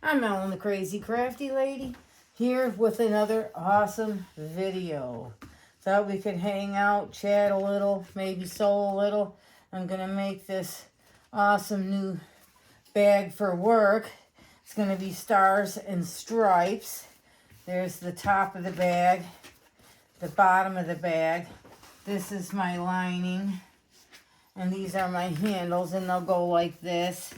I'm Ellen the Crazy Crafty Lady, here with another awesome video. Thought we could hang out, chat a little, maybe sew a little. I'm going to make this awesome new bag for work. It's going to be stars and stripes. There's the top of the bag, the bottom of the bag. This is my lining, and these are my handles, and they'll go like this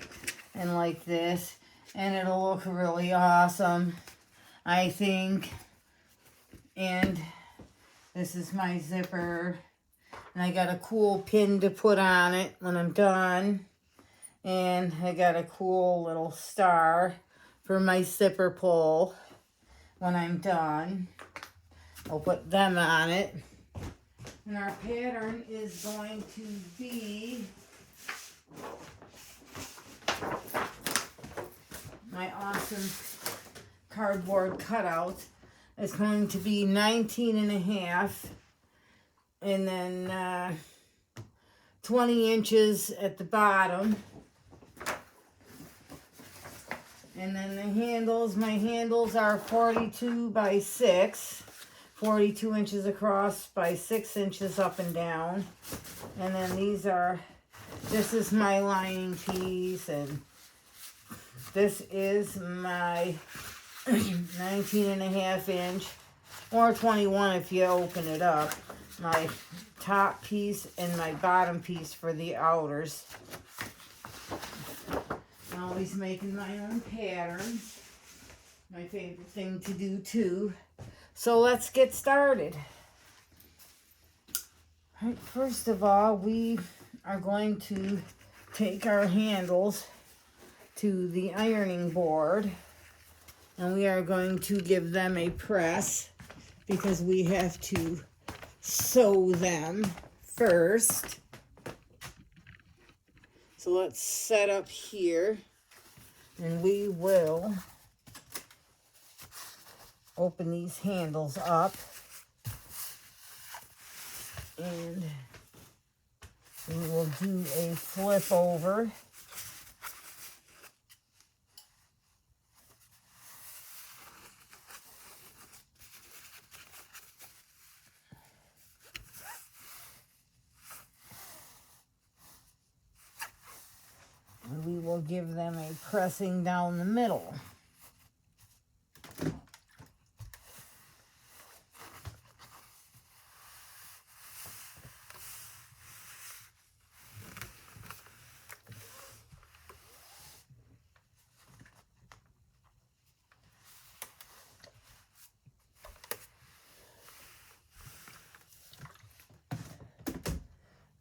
and like this. And it'll look really awesome, I think. And this is my zipper. And I got a cool pin to put on it when I'm done. And I got a cool little star for my zipper pull when I'm done. I'll put them on it. And our pattern is going to be my awesome cardboard cutout. It's going to be 19.5 and then 20 inches at the bottom. And then the handles, my handles are 42 by 6, 42 inches across by 6 inches up and down. And then this is my lining piece, and this is my 19.5 inch, or 21 if you open it up, my top piece and my bottom piece for the outers. I'm always making my own patterns. My favorite thing to do too. So let's get started. All right, first of all, we are going to take our handles to the ironing board, and we are going to give them a press because we have to sew them first. So let's set up here, and we will open these handles up, and we will do a flip over. And we will give them a pressing down the middle.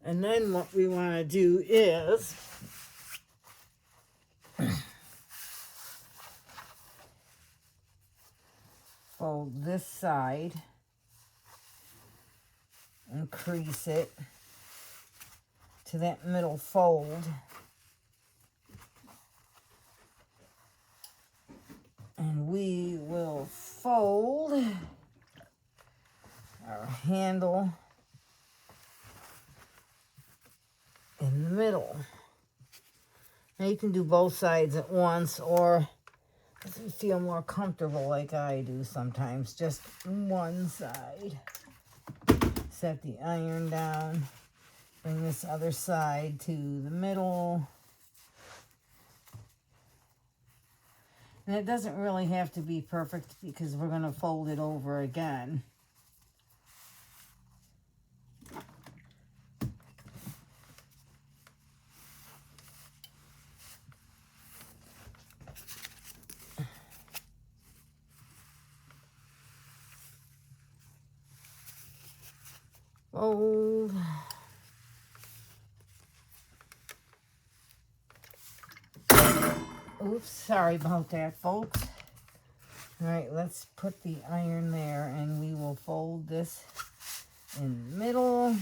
And then what we want to do is fold this side and crease it to that middle fold. And we will fold our handle in the middle. Now you can do both sides at once, or if you feel more comfortable like I do sometimes, just one side. Set the iron down, bring this other side to the middle. And it doesn't really have to be perfect because we're going to fold it over again. Fold. Oops, sorry about that, folks. All right, let's put the iron there, and we will fold this in the middle.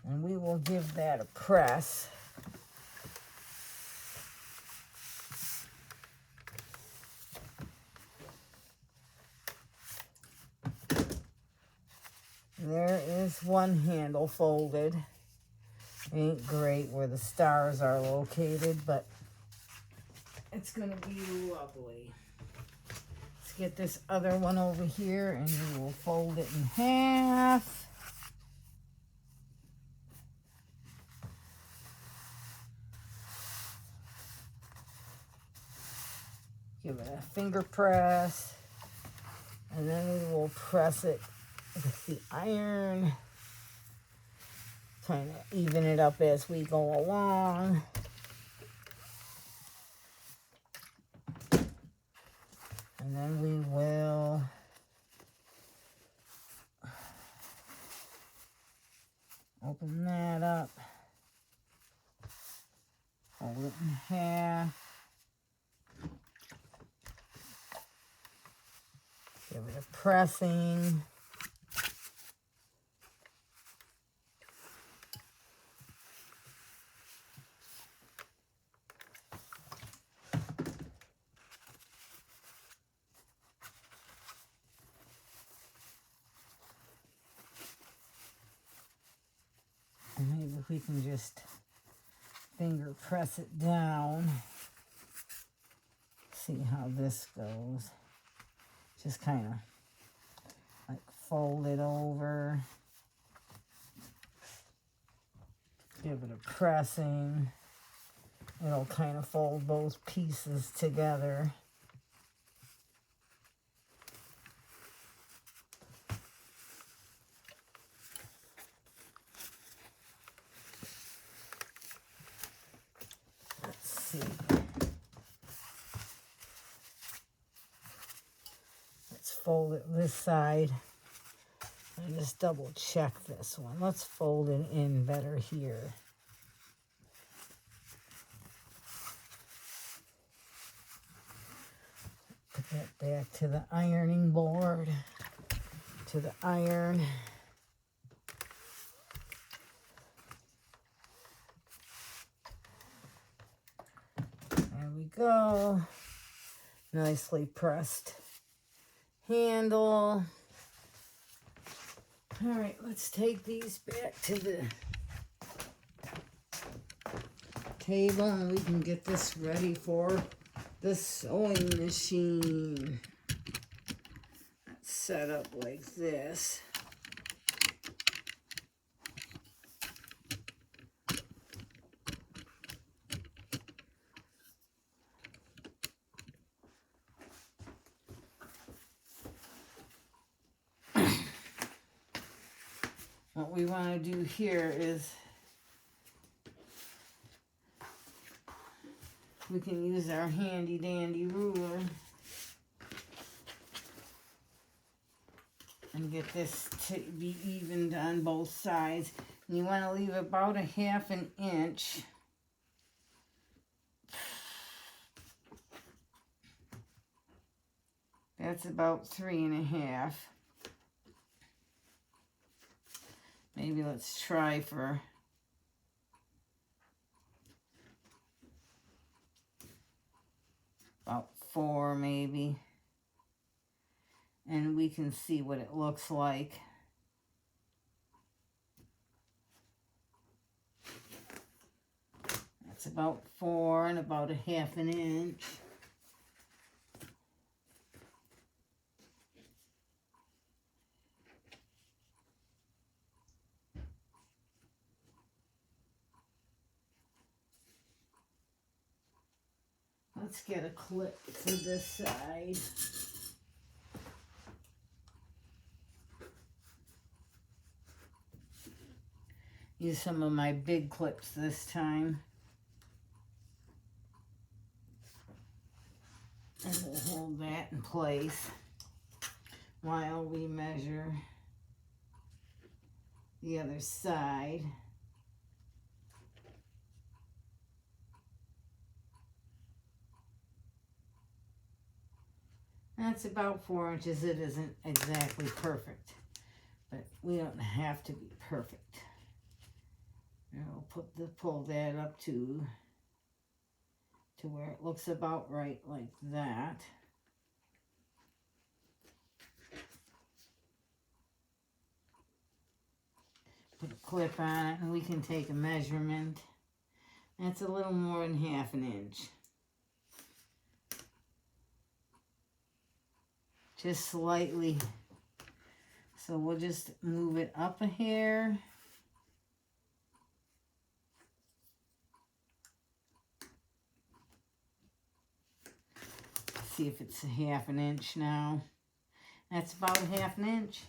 And we will give that a press. There is one handle folded. Ain't great where the stars are located, but it's gonna be lovely. Let's get this other one over here and we will fold it in half. Give it a finger press, and then we will press it with the iron. Kind of even it up as we go along. And then we will open that up. Fold it in half. Give it a pressing. And maybe if we can just finger press it down. See how this goes. Just kind of like fold it over. Give it a pressing. It'll kind of fold both pieces together. Let's see. Let's fold it this side. And just double check this one. Let's fold it in better here. Put that back to the ironing board, to the iron. There we go. Nicely pressed handle. All right, let's take these back to the table and we can get this ready for the sewing machine. That's set up like this. What we want to do here is we can use our handy dandy ruler and get this to be evened on both sides. And you want to leave about a 1/2 inch. That's about 3 1/2. Maybe let's try for about 4 maybe. And we can see what it looks like. That's about 4 and about a 1/2 inch. Let's get a clip for this side. Use some of my big clips this time. And we'll hold that in place while we measure the other side. That's about 4 inches. It isn't exactly perfect, but we don't have to be perfect. And we'll pull that up to where it looks about right, like that. Put a clip on it and we can take a measurement. That's a little more than 1/2 inch. Just slightly. So we'll just move it up a hair. See if it's a 1/2 inch now. That's about a 1/2 inch.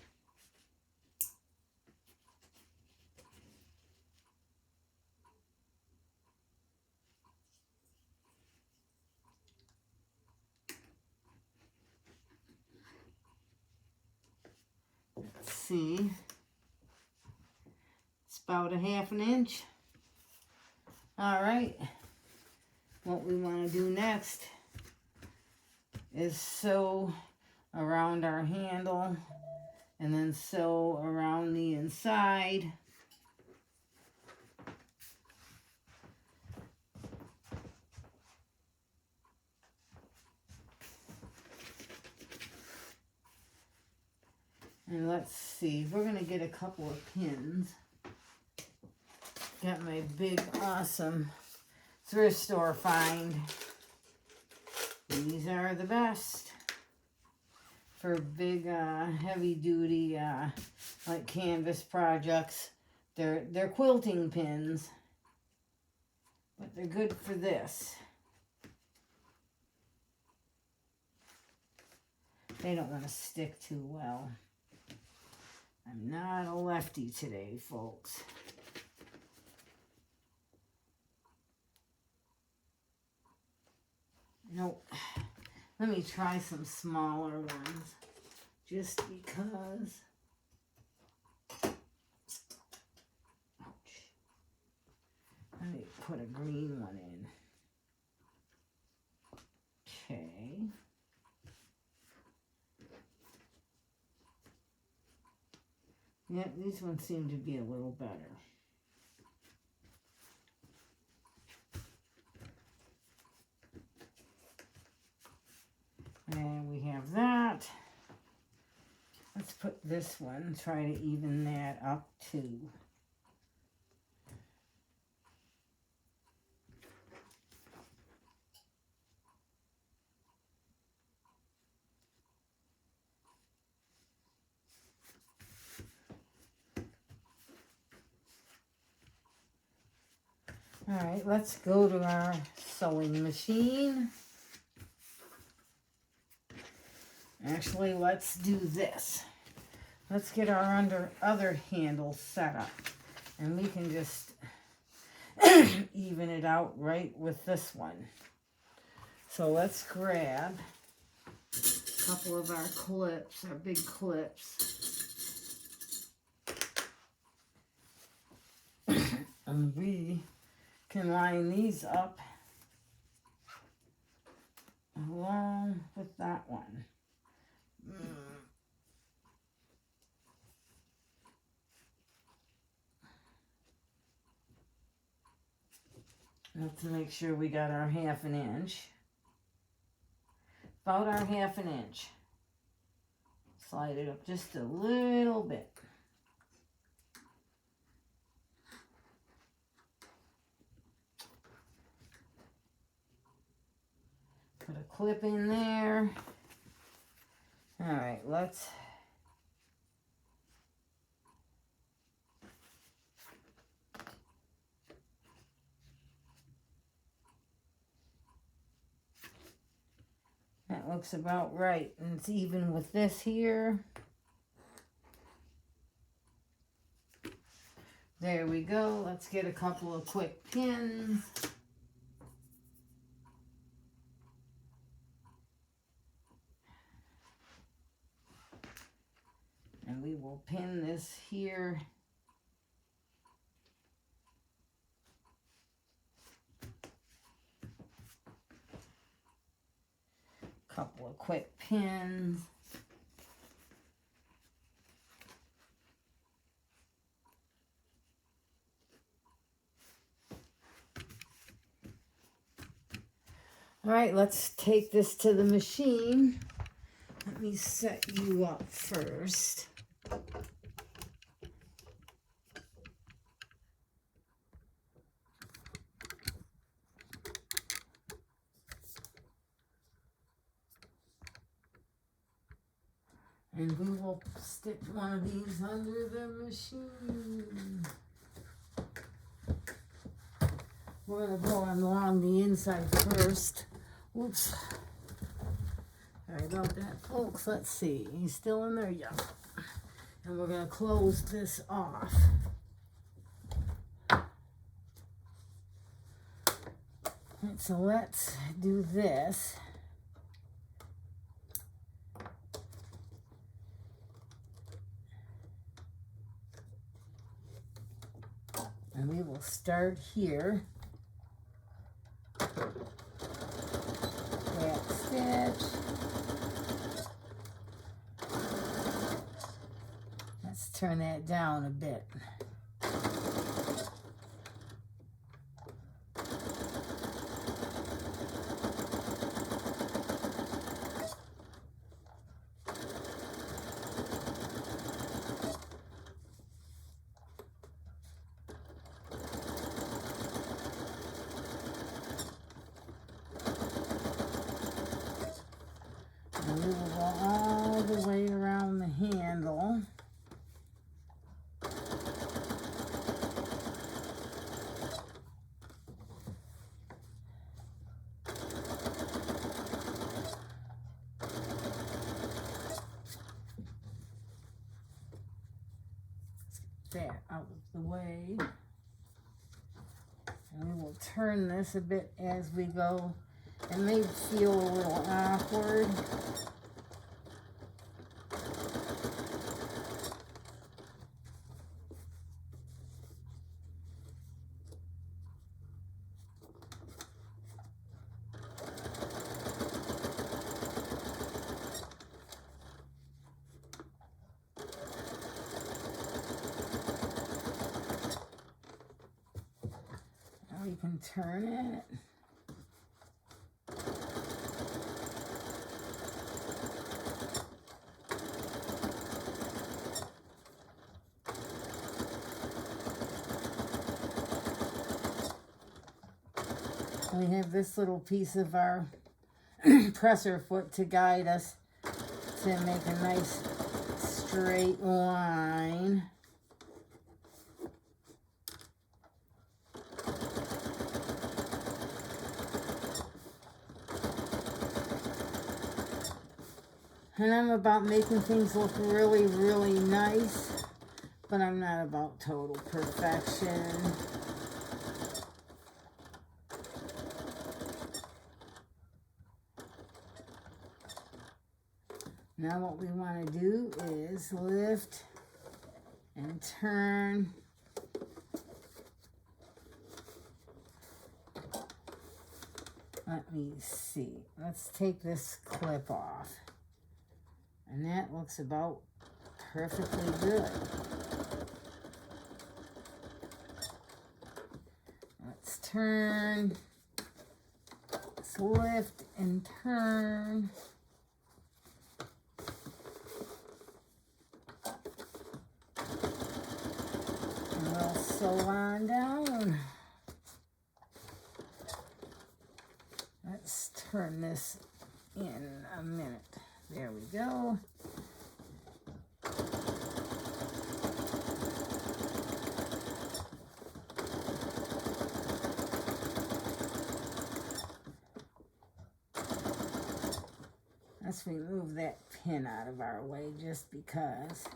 Let's see. It's about a 1/2 inch. All right. What we want to do next is sew around our handle and then sew around the inside. And let's see, we're going to get a couple of pins. Got my big, awesome thrift store find. These are the best for big, heavy-duty, like canvas projects. They're quilting pins, but they're good for this. They don't want to stick too well. I'm not a lefty today, folks. Nope. Let me try some smaller ones, just because. Ouch. Let me put a green one in. Okay. Yeah, these ones seem to be a little better. And we have that. Let's put this one, try to even that up too. All right, let's go to our sewing machine. Actually, let's do this. Let's get our other handle set up. And we can just even it out right with this one. So let's grab a couple of our clips, our big clips. And we can line these up along with that one. Let's make sure we got our 1/2 inch. About our 1/2 inch. Slide it up just a little bit. Put a clip in there. All right, let's that looks about right, and it's even with this here. There we go. Let's get a couple of quick pins. And we will pin this here. Couple of quick pins. All right, let's take this to the machine. Let me set you up first. And we will stick one of these under the machine. We're going to go along the inside first. Oops. Sorry about that, folks. Let's see. He's still in there? Yeah. And we're going to close this off. Right, so let's do this. And we will start here. Back stitch. Let's turn that down a bit. And we will go all the way around the handle. That out of the way. And we will turn this a bit as we go. It may feel a little awkward. Now we can turn it. We have this little piece of our presser foot to guide us to make a nice straight line. And I'm about making things look really, really nice, but I'm not about total perfection. Now what we want to do is lift and turn. Let me see. Let's take this clip off. And that looks about perfectly good. Let's turn. Let's lift and turn. And we'll sew on down. Let's turn this in a minute. There we go. Let's remove that pin out of our way just because.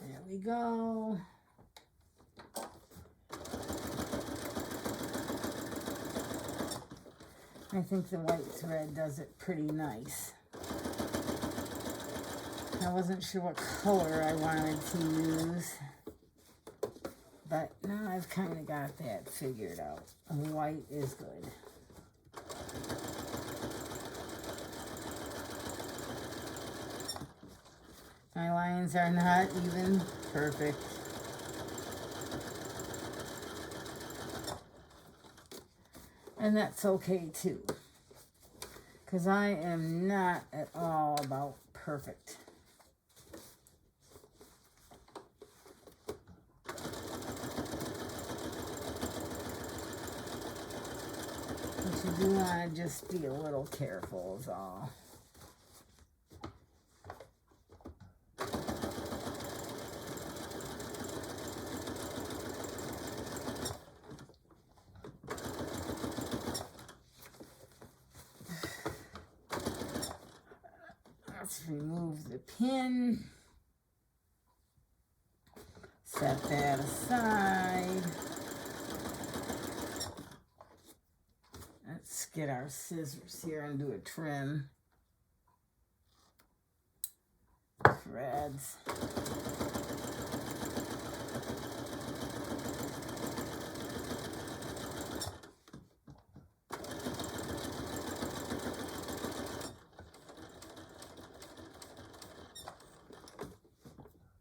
There we go. I think the white thread does it pretty nice. I wasn't sure what color I wanted to use, but now I've kind of got that figured out. White is good. My lines are not even perfect. And that's okay too, because I am not at all about perfect. do want to just be a little careful is all. Let's remove the pin. Set that aside. Let's get our scissors here and do a trim. Threads.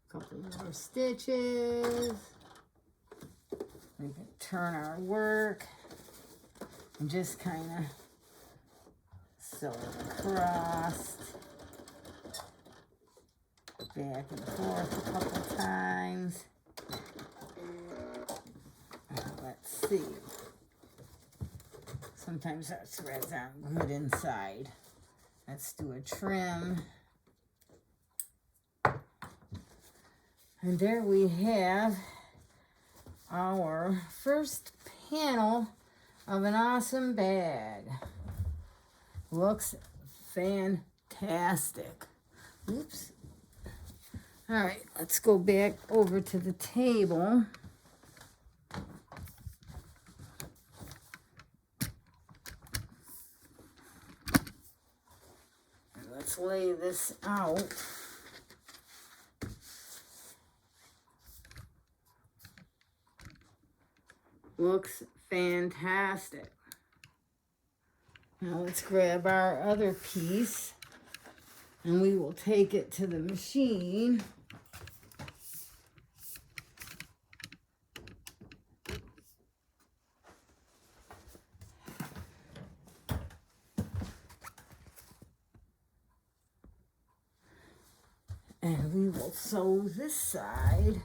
Couple more stitches. We can turn our work and just kind of sew it across, back and forth a couple times. Let's see. Sometimes our threads aren't good inside. Let's do a trim. And there we have our first panel of an awesome bag. Looks fantastic. Oops. All right, let's go back over to the table. And let's lay this out. Looks fantastic. Now let's grab our other piece and we will take it to the machine. And we will sew this side.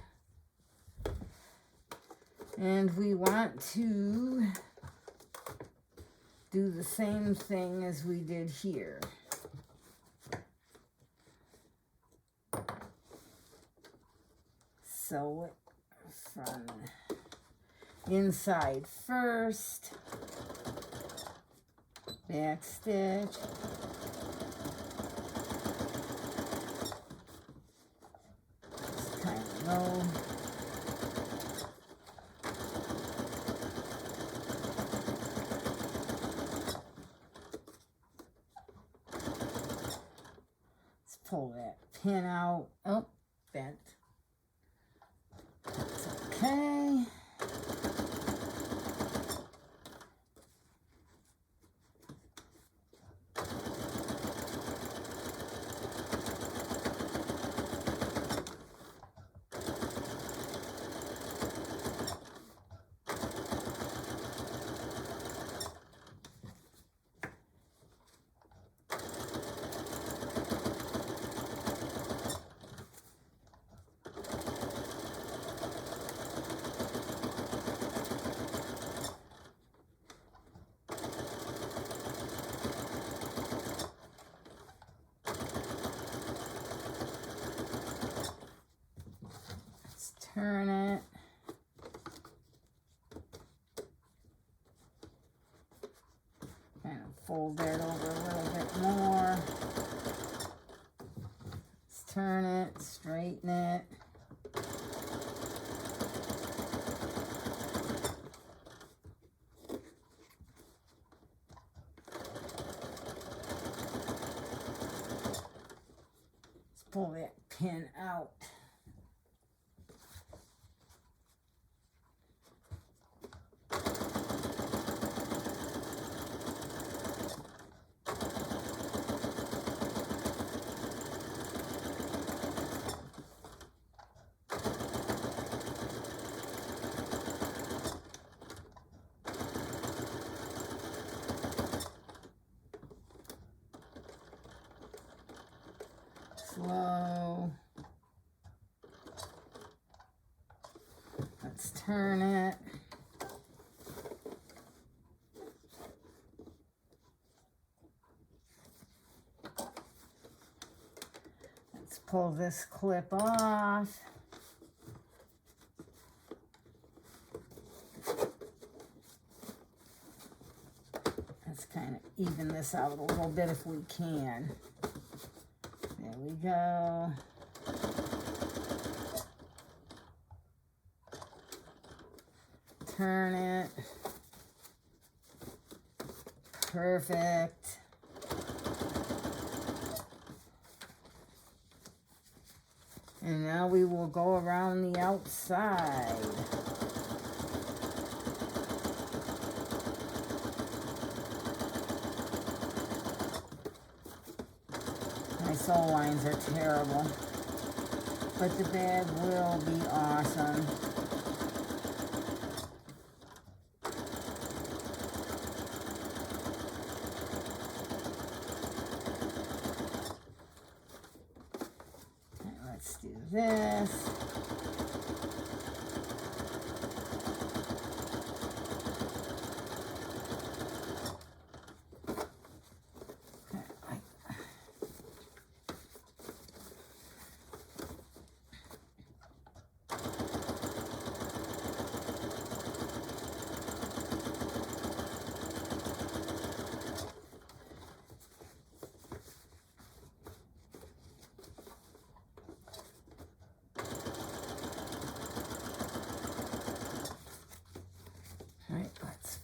And we want to do the same thing as we did here. Sew it from inside first, back stitch, just kind of low. Pull that pin out. Oh, bent. That's okay. Turn it. Kind of fold that over a little bit more. Let's turn it, straighten it. Let's pull that pin out. Slow. Let's turn it. pull this clip off. Let's kind of even this out a little bit if we can. There we go. Turn it. Perfect. And now we will go around the outside. My sew lines are terrible, but the bag will be awesome. Let's do this.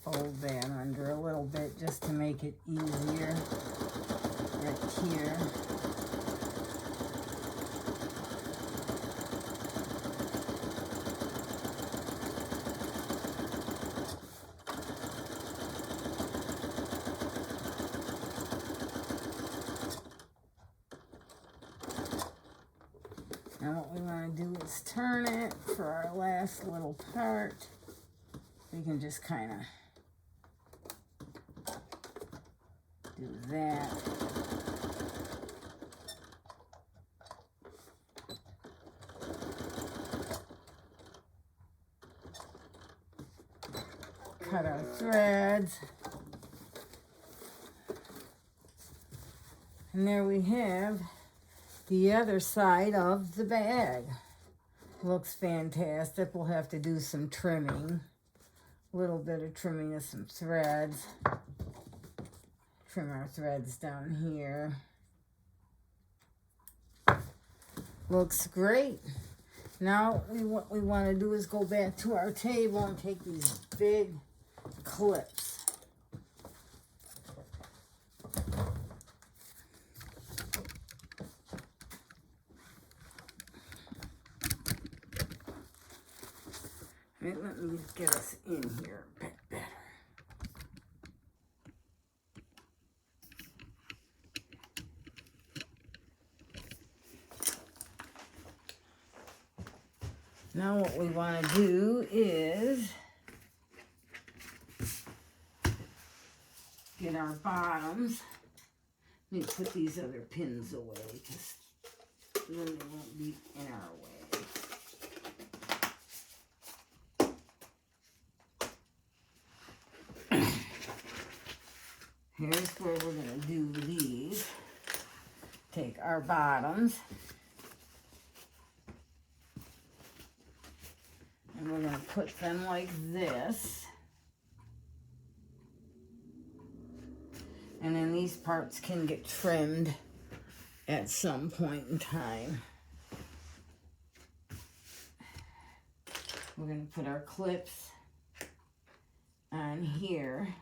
Fold that under a little bit just to make it easier right here. Now what we want to do is turn it for our last little part. We can just kind of do that. Cut our threads. And there we have the other side of the bag. Looks fantastic. We'll have to do some trimming. A little bit of trimming of some threads. Trim our threads down here. Looks great. Now what we want to do is go back to our table and take these big clips. Let me get us in here a bit better. Now what we want to do is get our bottoms. Let me put these other pins away because then they won't be in our way. Here's where we're going to do these. Take our bottoms. And we're going to put them like this. And then these parts can get trimmed at some point in time. We're going to put our clips on here.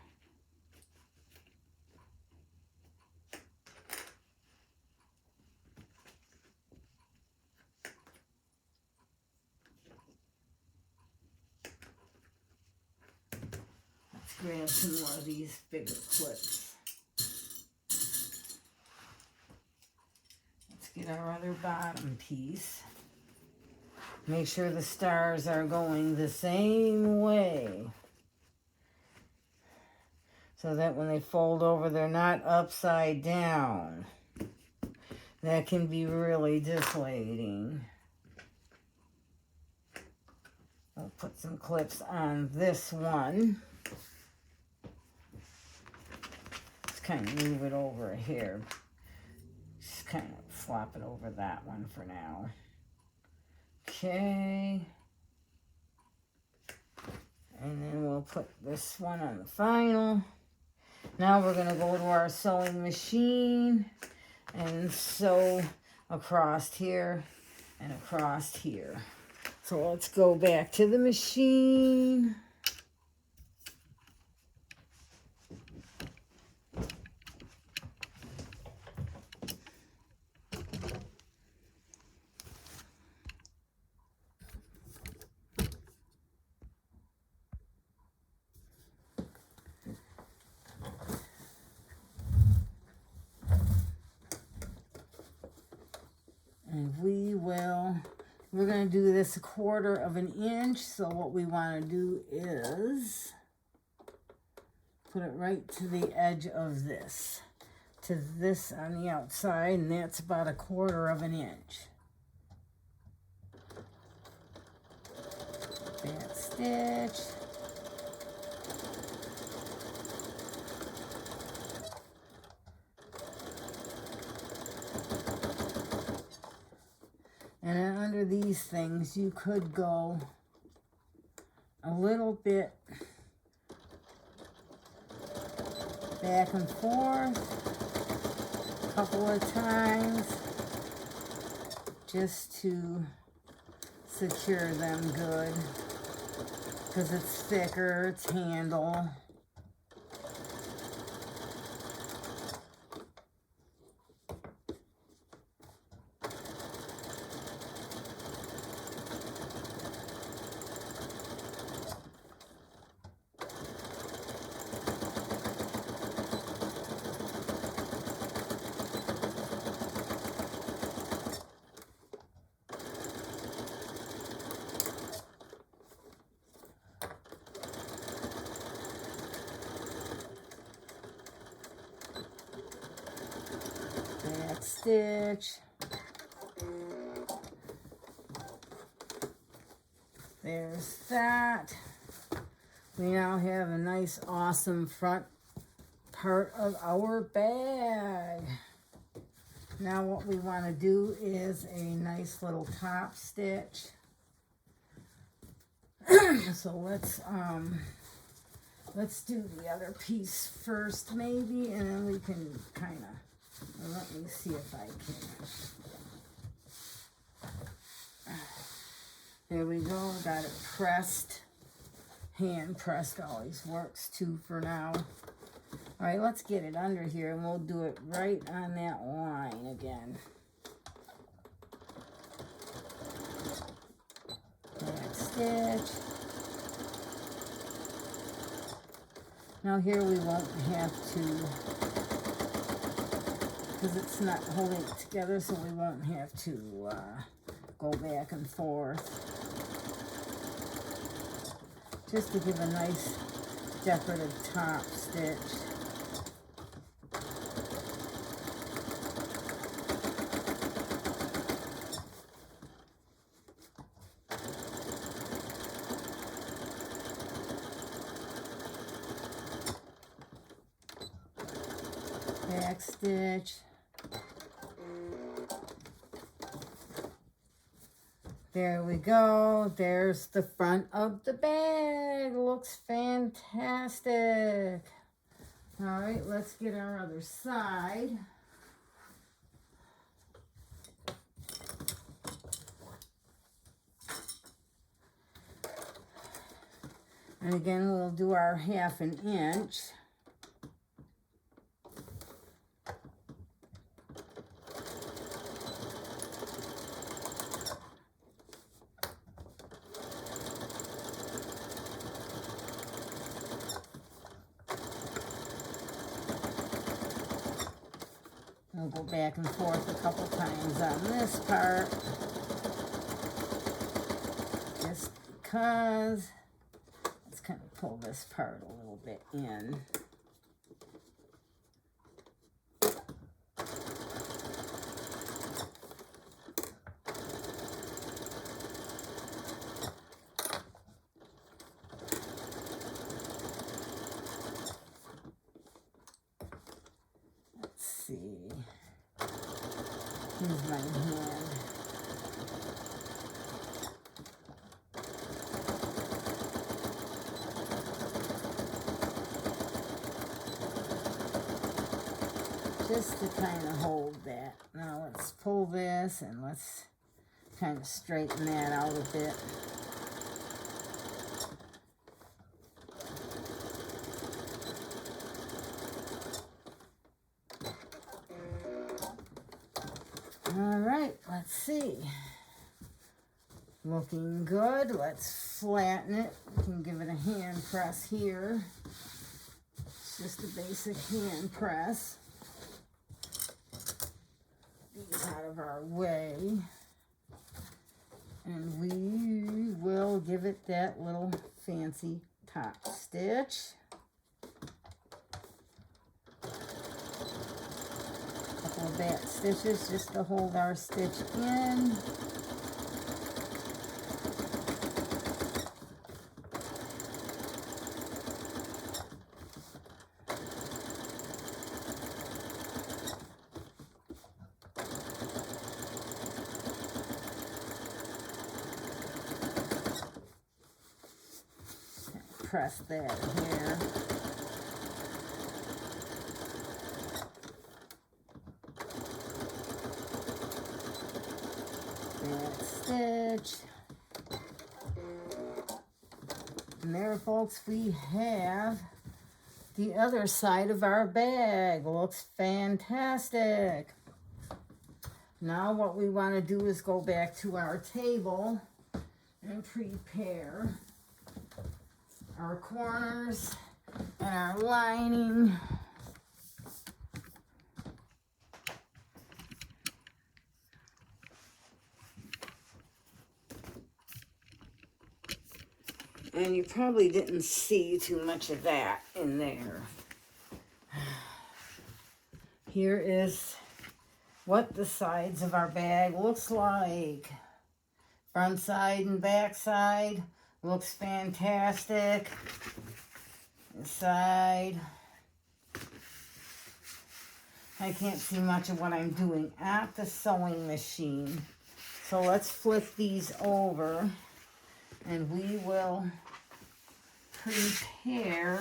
Grab some more of these bigger clips. Let's get our other bottom piece. Make sure the stars are going the same way, so that when they fold over, they're not upside down. That can be really deflating. I'll put some clips on this one. Kind of move it over here. just kind of flop it over that one for now. Okay. And then we'll put this one on the final. Now we're going to go to our sewing machine and sew across here and across here. So let's go back to the machine. And we're going to do this 1/4 of an inch. So what we want to do is put it right to the edge of this, to this on the outside, and that's about 1/4 of an inch. Back stitch. And then under these things, you could go a little bit back and forth a couple of times just to secure them good, because it's thicker, it's handle. Stitch. There's that. We now have a nice, awesome front part of our bag. Now what we want to do is a nice little top stitch. So let's do the other piece first maybe, and then we can kind of, let me see if I can. There we go, got it pressed. Hand pressed always works too for now. All right, let's get it under here and we'll do it right on that line again. Back stitch. Now here we won't have to, because it's not holding it together, so we won't have to go back and forth. Just to give a nice decorative top stitch. Back stitch. There we go. There's the front of the bag. Looks fantastic. All right, let's get our other side. And again, we'll do our 1/2 inch. We'll go back and forth a couple times on this part, just because. Let's kind of pull this part a little bit in. Let's see. Here's my hand. Just to kind of hold that. Now let's pull this and let's kind of straighten that out a bit. All right, let's see. Looking good. Let's flatten it. We can give it a hand press here. It's just a basic hand press. These out of our way. And we will give it that little fancy top stitch. Couple of back stitches just to hold our stitch in. Press that here. Back stitch. And there, folks, we have the other side of our bag. Looks fantastic. Now what we want to do is go back to our table and prepare our corners and our lining. And you probably didn't see too much of that in there. Here is what the sides of our bag looks like. Front side and back side. Looks fantastic. Inside. I can't see much of what I'm doing at the sewing machine. So let's flip these over and we will prepare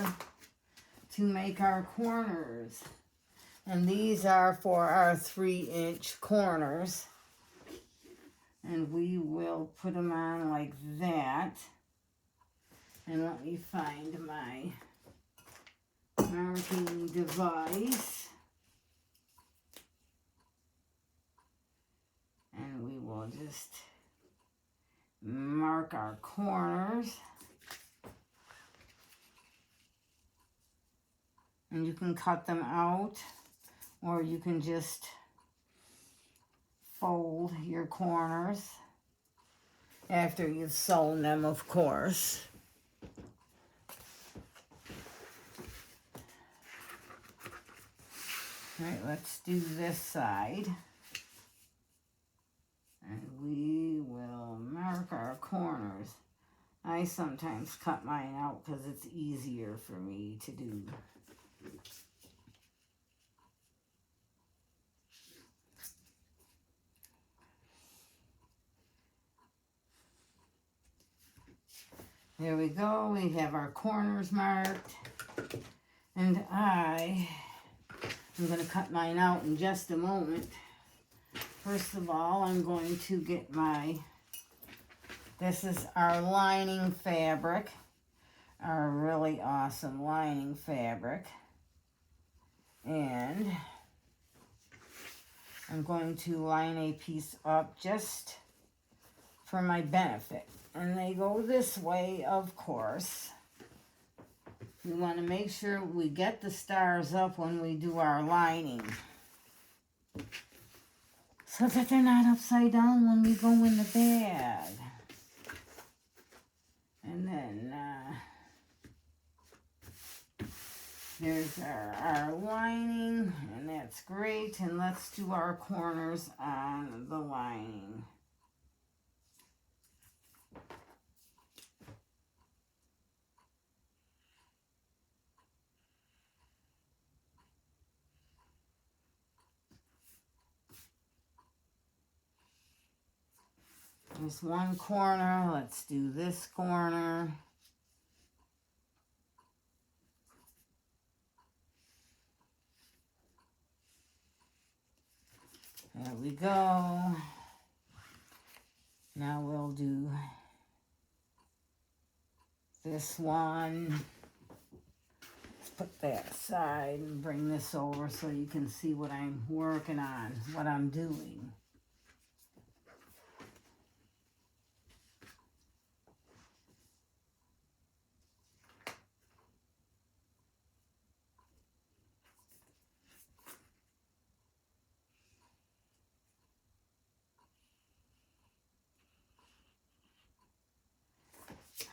to make our corners. And these are for our 3-inch corners. And we will put them on like that. And let me find my marking device. And we will just mark our corners. And you can cut them out, or you can just fold your corners after you've sewn them, of course. All right, let's do this side. And we will mark our corners. I sometimes cut mine out because it's easier for me to do. There we go. We have our corners marked. And I'm going to cut mine out in just a moment. First of all, I'm going to get this is our lining fabric. Our really awesome lining fabric. And I'm going to line a piece up just for my benefit. And they go this way, of course. We want to make sure we get the stars up when we do our lining, so that they're not upside down when we go in the bag. And then there's our lining, and that's great. And let's do our corners on the lining. There's one corner. Let's do this corner. There we go. Now we'll do this one. Let's put that aside and bring this over so you can see what I'm working on, what I'm doing.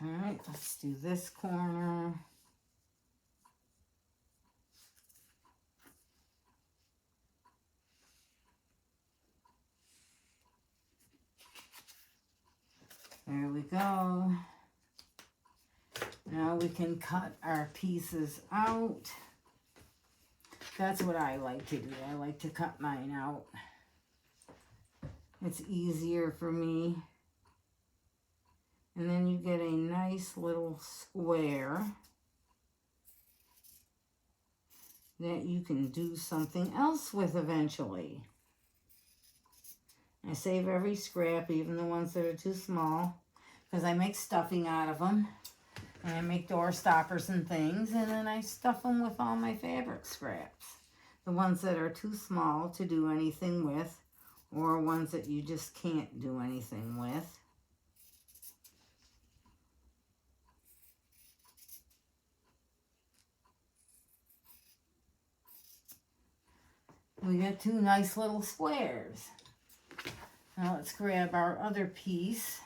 All right, let's do this corner. There we go. Now we can cut our pieces out. That's what I like to do. I like to cut mine out. It's easier for me. And then you get a nice little square that you can do something else with eventually. I save every scrap, even the ones that are too small, because I make stuffing out of them. And I make door stoppers and things, and then I stuff them with all my fabric scraps. The ones that are too small to do anything with, or ones that you just can't do anything with. We got two nice little squares. Now let's grab our other piece.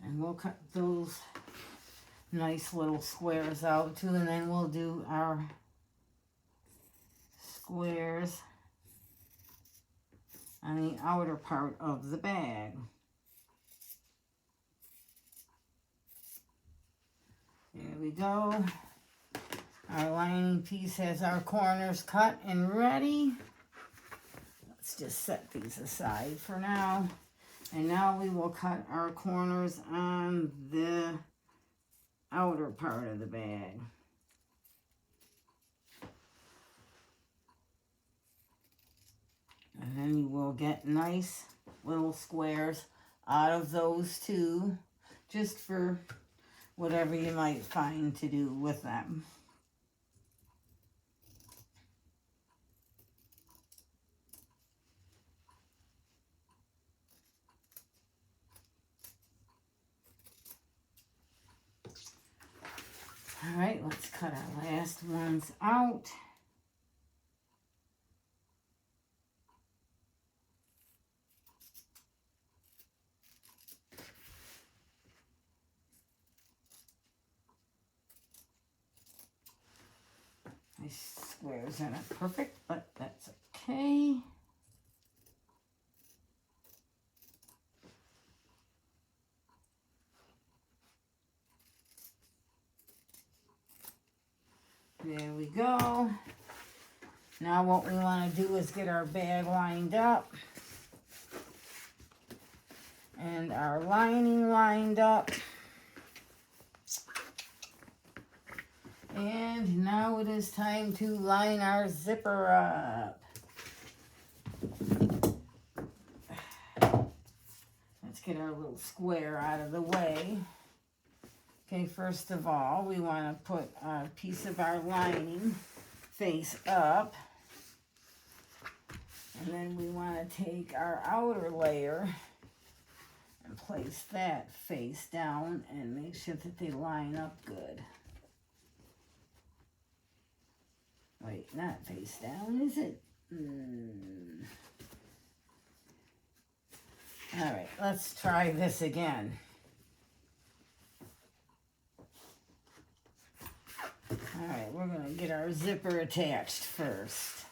And we'll cut those nice little squares out too, and then we'll do our squares on the outer part of the bag. There we go. Our lining piece has our corners cut and ready. Let's just set these aside for now. And now we will cut our corners on the outer part of the bag. And then you will get nice little squares out of those two, just for whatever you might find to do with them. All right, let's cut our last ones out. These squares are not perfect, but that's okay. There we go. Now what we want to do is get our bag lined up and our lining lined up. And now it is time to line our zipper up. Let's get our little square out of the way. Okay, first of all, we want to put a piece of our lining face up. And then we want to take our outer layer and place that face down and make sure that they line up good. Wait, not face down, is it? All right, let's try this again. All right, we're going to get our zipper attached first.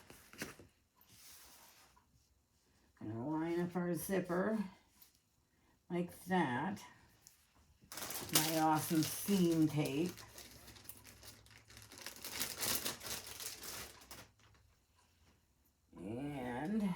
Going to line up our zipper like that. my awesome seam tape. And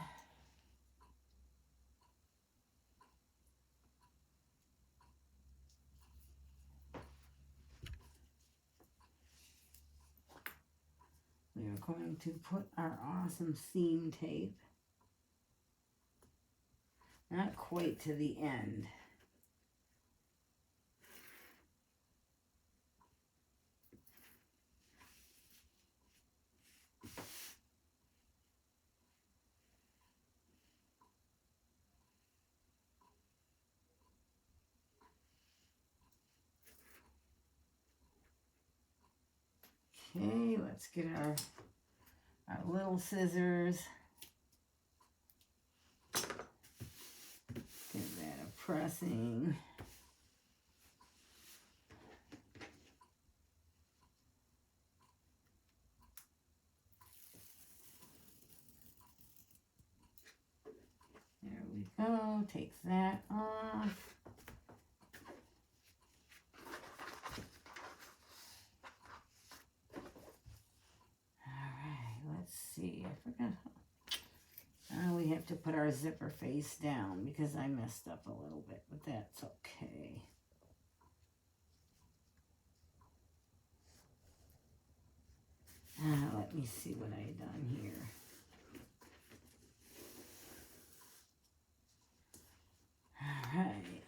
we are going to put our awesome seam tape, not quite to the end. Okay, let's get our little scissors. Give that a pressing. There we go. Take that off. See, I forgot. We have to put our zipper face down because I messed up a little bit, but that's okay. Let me see what I done here. All right.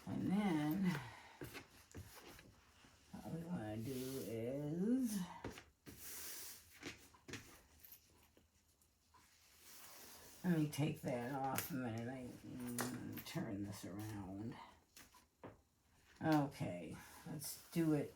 And then what we want to do is let me take that off a minute. I turn this around. Okay, let's do it.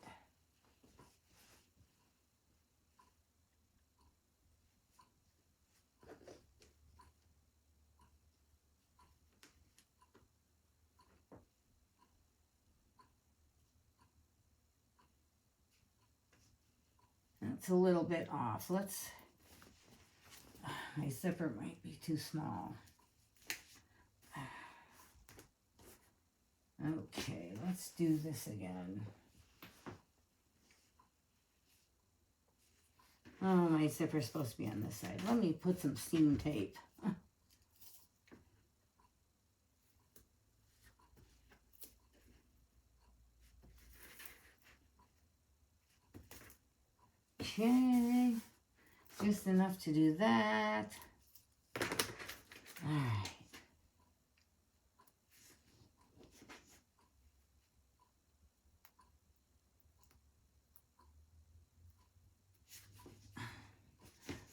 That's a little bit off. My zipper might be too small. Okay, let's do this again. Oh, my zipper's supposed to be on this side. Let me put some seam tape. Okay, just enough to do that. All right.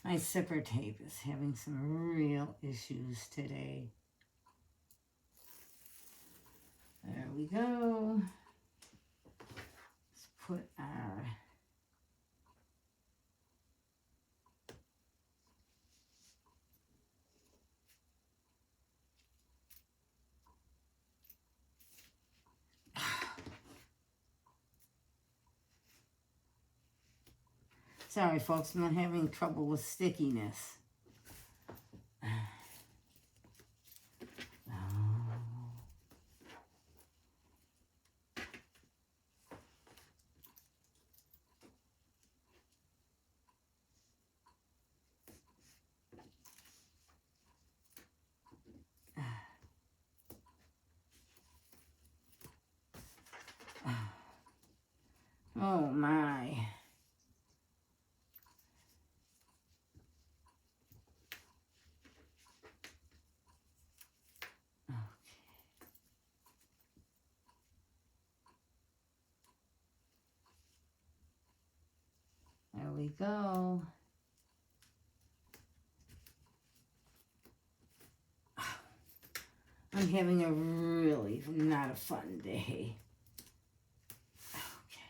My zipper tape is having some real issues today. There we go. Let's put our sorry, folks, I'm having trouble with stickiness. Oh my. There we go. I'm having a really not a fun day. Okay.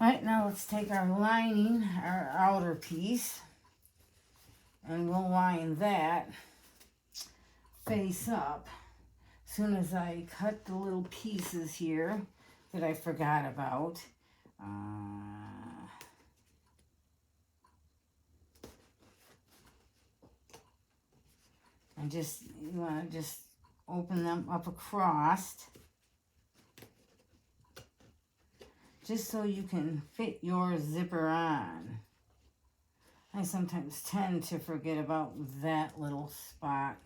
All right, now let's take our lining, our outer piece, and we'll line that face up. As soon as I cut the little pieces here that I forgot about, and just, you want to just open them up across, just so you can fit your zipper on. I sometimes tend to forget about that little spot.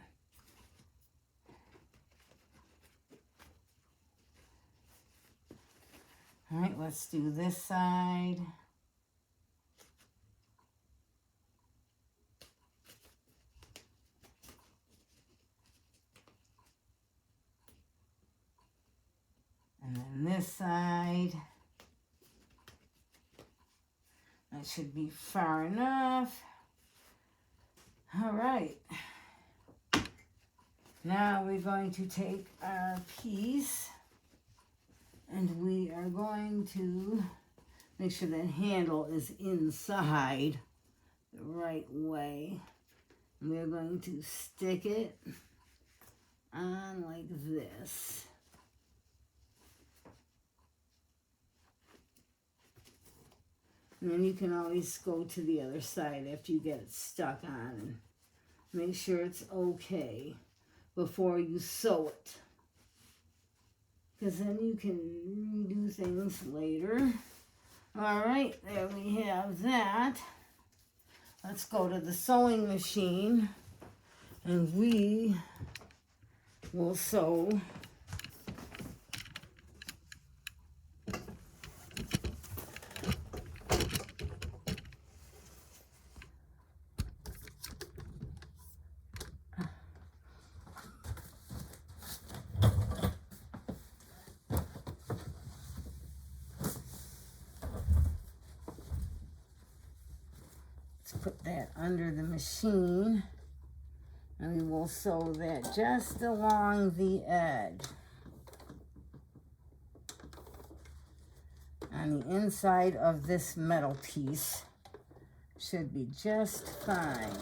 All right, let's do this side. And then this side. That should be far enough. All right. Now we're going to take our piece and we are going to make sure that handle is inside the right way. And we're going to stick it on like this. And then you can always go to the other side after you get it stuck on and make sure it's okay before you sew it. Because then you can redo things later. All right, there we have that. Let's go to the sewing machine and we will sew put that under the machine and we will sew that just along the edge. On the inside of this metal piece should be just fine.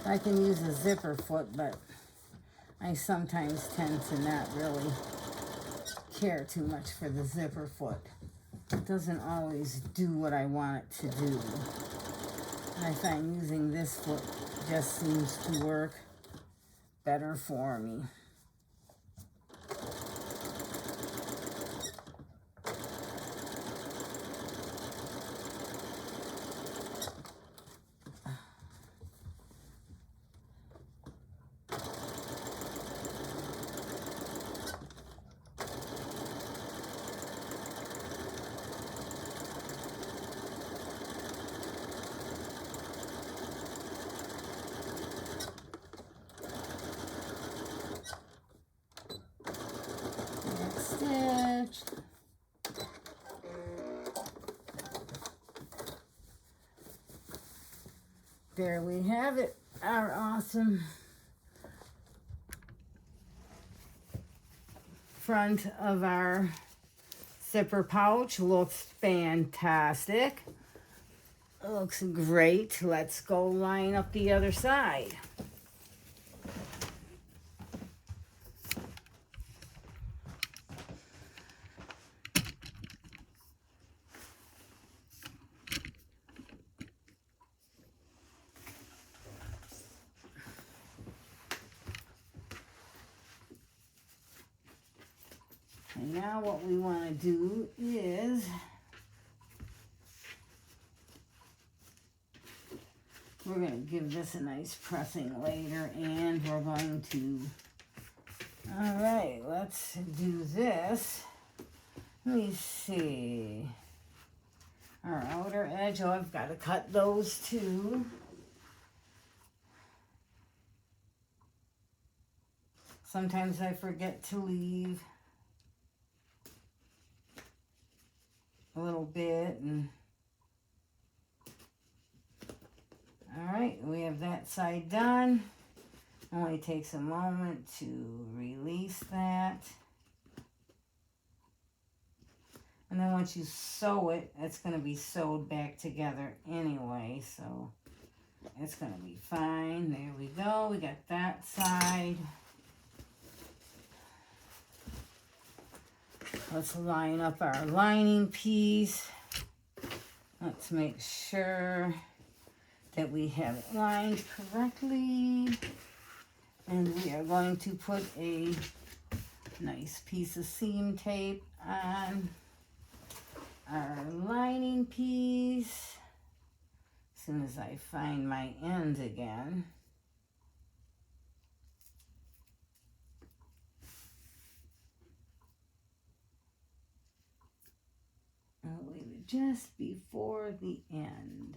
I can use a zipper foot, but I sometimes tend to not really care too much for the zipper foot. It doesn't always do what I want it to do. I find using this foot just seems to work better for me. There we have it, our awesome front of our zipper pouch. Looks fantastic. Looks great. Let's go line up the other side. And now what we want to do is we're going to give this a nice pressing later, and we're going to, all right, let's do this. Let me see. Our outer edge, oh, I've got to cut those too. Sometimes I forget to leave a little bit, and all right, we have that side done. Only takes a moment to release that. And then once you sew it, it's going to be sewed back together anyway, so It's going to be fine. There we go. We got that side. Let's line up our lining piece. Let's make sure that we have it lined correctly. And we are going to put a nice piece of seam tape on our lining piece. As soon as I find my ends again. I'll leave it just before the end.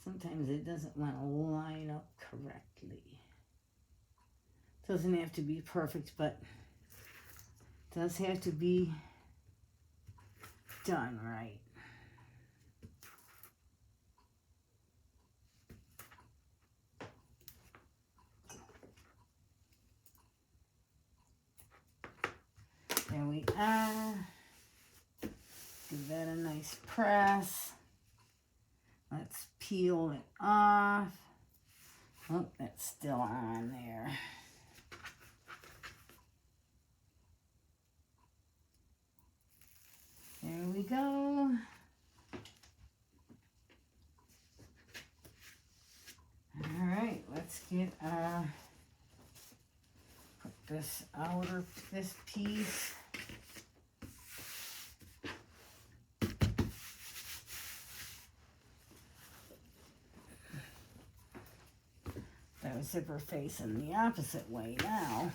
Sometimes it doesn't want to line up correctly. Doesn't have to be perfect, but does have to be done right. There we are. Give that a nice press. Let's peel it off. Oh, that's still on there. There we go. All right, let's get put this this piece. That zipper facing the opposite way now.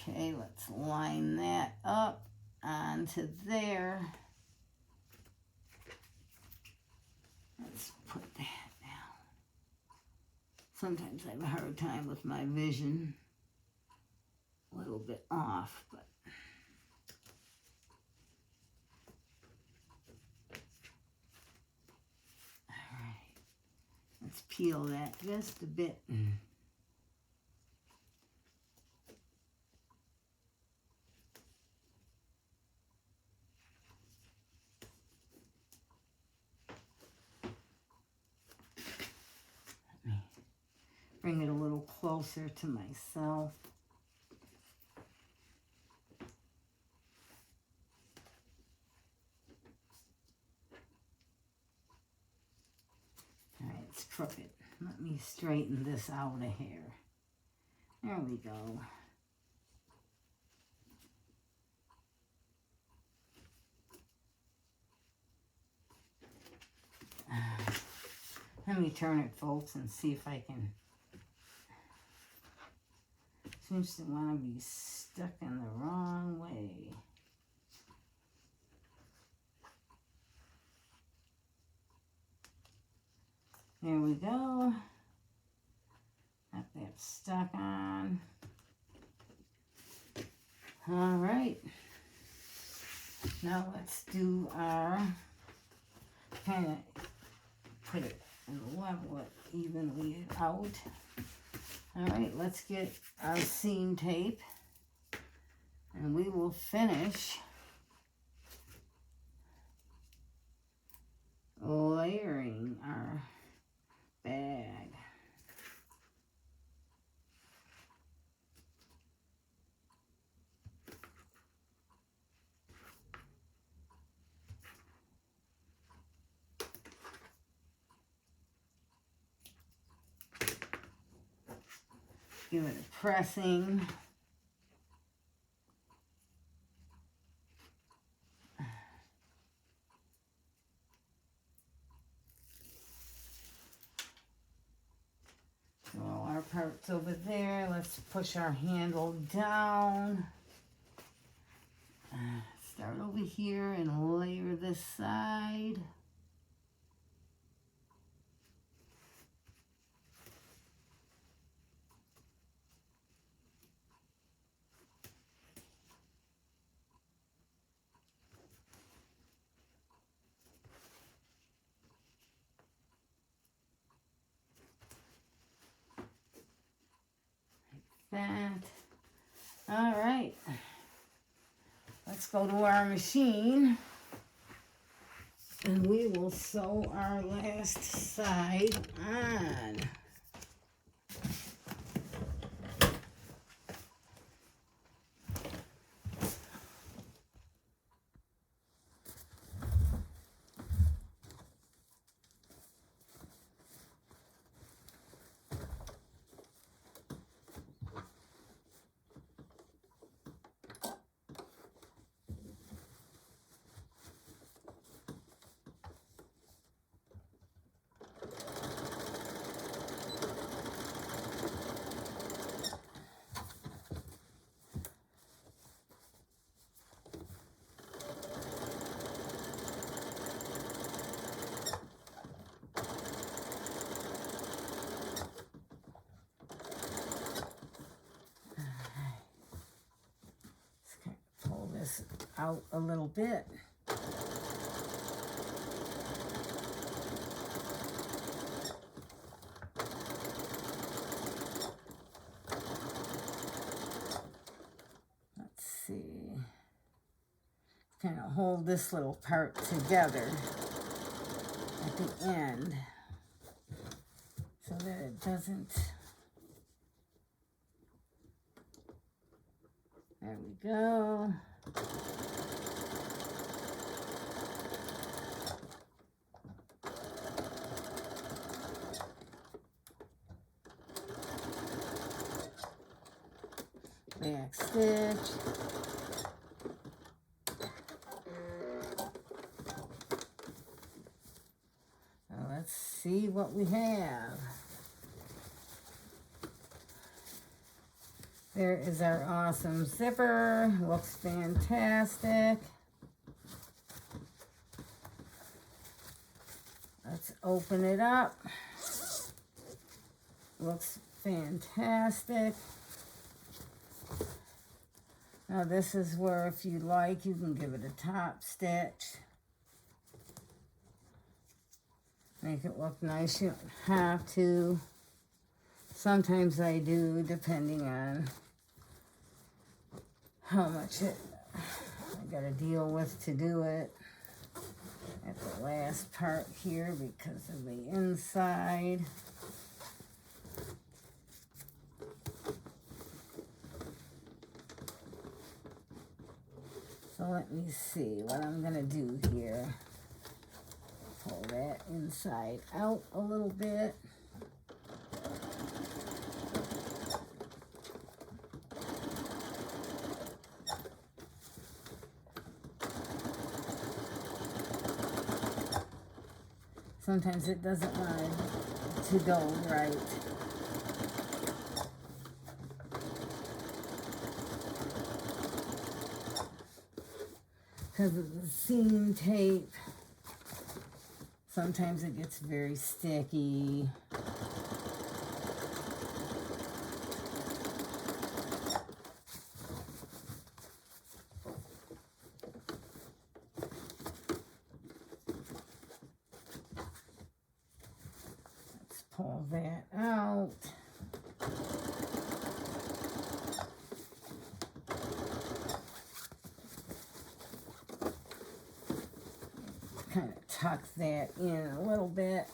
Okay, let's line that up onto there. Let's put that down. Sometimes I have a hard time with my vision. A little bit off, but all right. Let's peel that just a bit. Bring it a little closer to myself. All right, it's crooked. Let me straighten this out a hair. There we go. Let me turn it, folks, and see if I can. Seems to want to be stuck in the wrong way. There we go. Got that stuck on. All right. Now let's do our, kind of put it and level it evenly out. All right, let's get our seam tape and we will finish layering our bag. Give it a pressing. So our part's over there. Let's push our handle down. Start over here and layer this side. That. All right. Let's go to our machine. And we will sew our last side on. Pull this out a little bit. Let's see. Kind of hold this little part together at the end so that it doesn't. There we go. Back stitch. Now let's see what we have. There is our awesome zipper. Looks fantastic. Let's open it up. Looks fantastic. Now this is where, if you like, you can give it a top stitch. Make it look nice. You don't have to. Sometimes I do, depending on how much I gotta deal with to do it at the last part here because of the inside. So let me see what I'm gonna do here. Pull that inside out a little bit. Sometimes it doesn't want to go right. Because of the seam tape, sometimes it gets very sticky. Pull that out. Kind of tuck that in a little bit.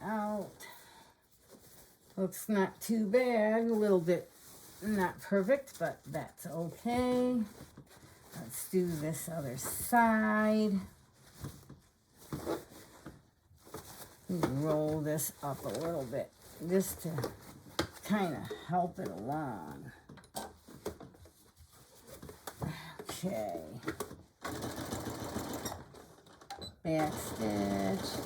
Out. Looks not too bad, a little bit not perfect, but that's okay. Let's do this other side. Roll this up a little bit just to kind of help it along. Okay. Back stitch.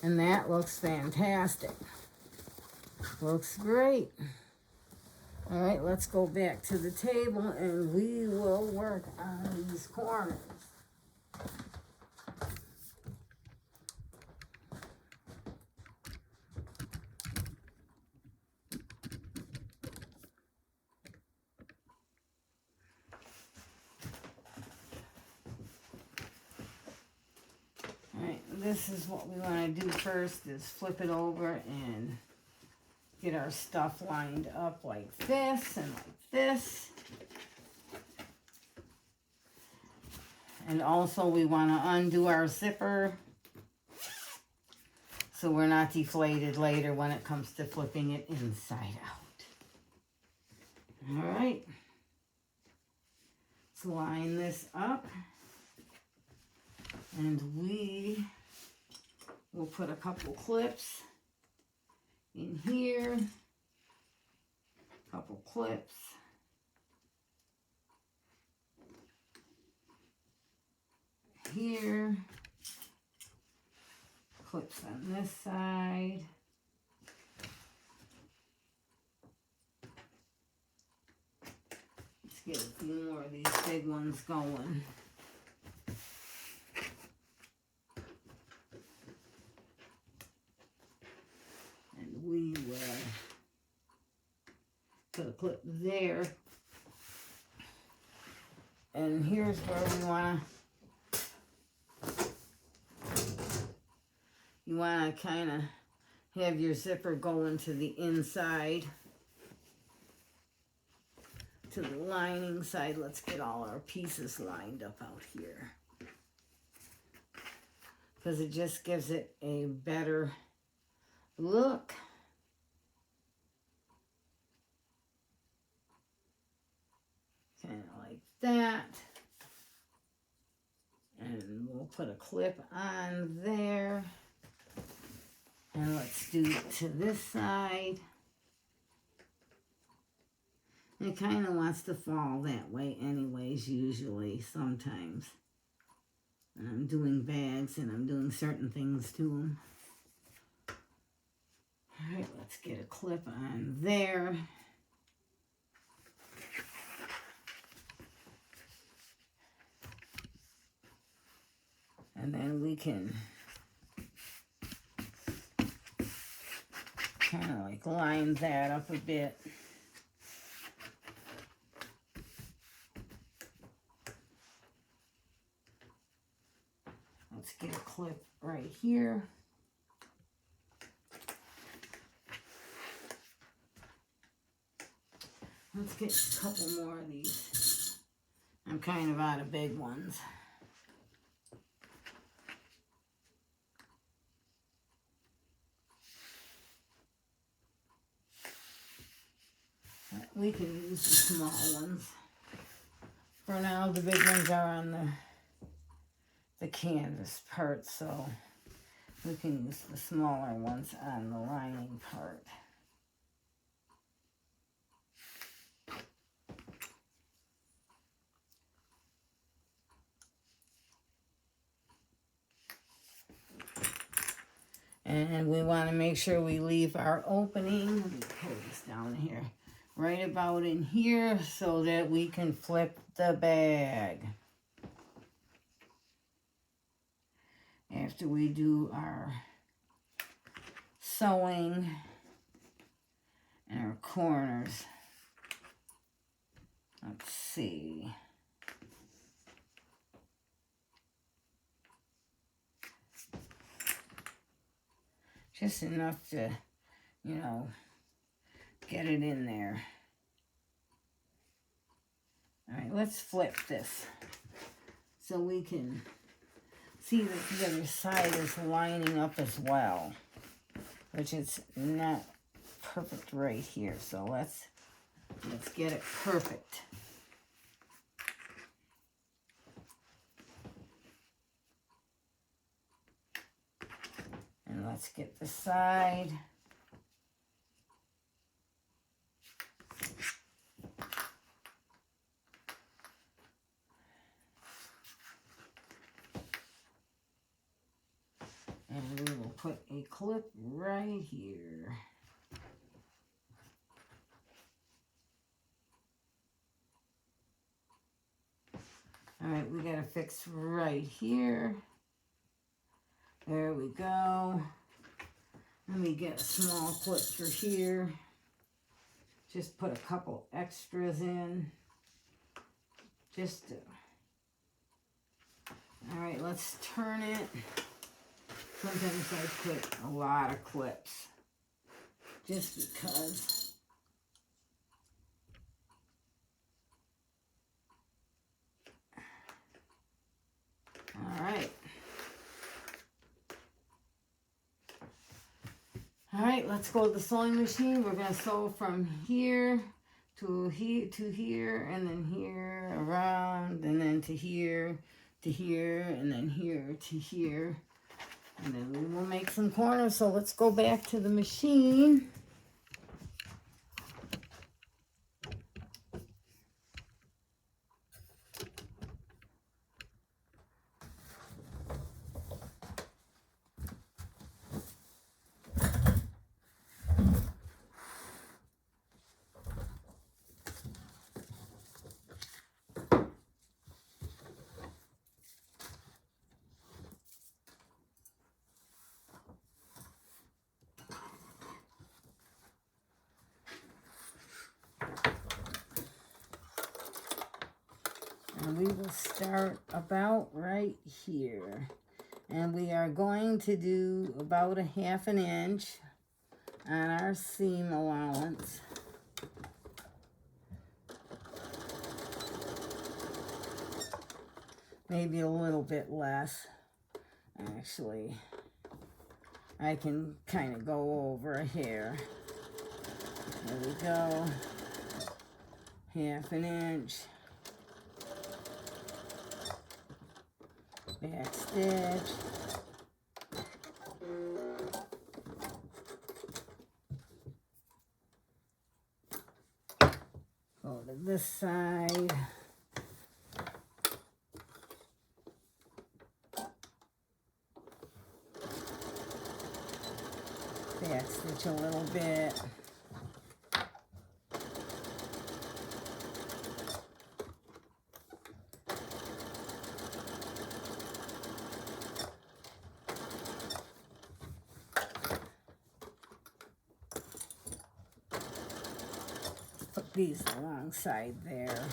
And that looks fantastic. Looks great. All right, let's go back to the table and we will work on these corners. All right, this is what we want to do first, is flip it over and get our stuff lined up like this and like this. And also we want to undo our zipper so we're not deflated later when it comes to flipping it inside out. All right. Let's line this up. And we will put a couple clips in here, couple clips, here, clips on this side, let's get a few more of these big ones going. We will put a clip there. And here's where we want to kind of have your zipper going to the inside, to the lining side. Let's get all our pieces lined up out here, because it just gives it a better look. Kind of like that. And we'll put a clip on there. And let's do it to this side. It kind of wants to fall that way anyways, usually, sometimes. And I'm doing bags and I'm doing certain things to them. All right, let's get a clip on there. And then we can kind of like line that up a bit. Let's get a clip right here. Let's get a couple more of these. I'm kind of out of big ones. We can use the small ones. For now, the big ones are on the canvas part, so we can use the smaller ones on the lining part. And we want to make sure we leave our opening. Let me pull this down here. Right about in here so that we can flip the bag. After we do our sewing and our corners. Let's see. Just enough to, you know, get it in there. All right, let's flip this so we can see that the other side is lining up as well, which is not perfect right here. So let's get it perfect. And let's get the side. And we will put a clip right here. All right, we got to fix right here. There we go. Let me get a small clip for here. Just put a couple extras in. Just to... All right, let's turn it. Sometimes I put a lot of clips. Just because. All right. All right, let's go to the sewing machine. We're going to sew from here to here, and then here, around, and then to here, and then here to here. And then we will make some corners. So let's go back to the machine. And we will start about right here. And we are going to do about a 1/2 inch on our seam allowance. Maybe a little bit less. Actually, I can kind of go over a hair. There we go. 1/2 inch. Back stitch. Go to this side. Back stitch a little bit. Put these alongside there.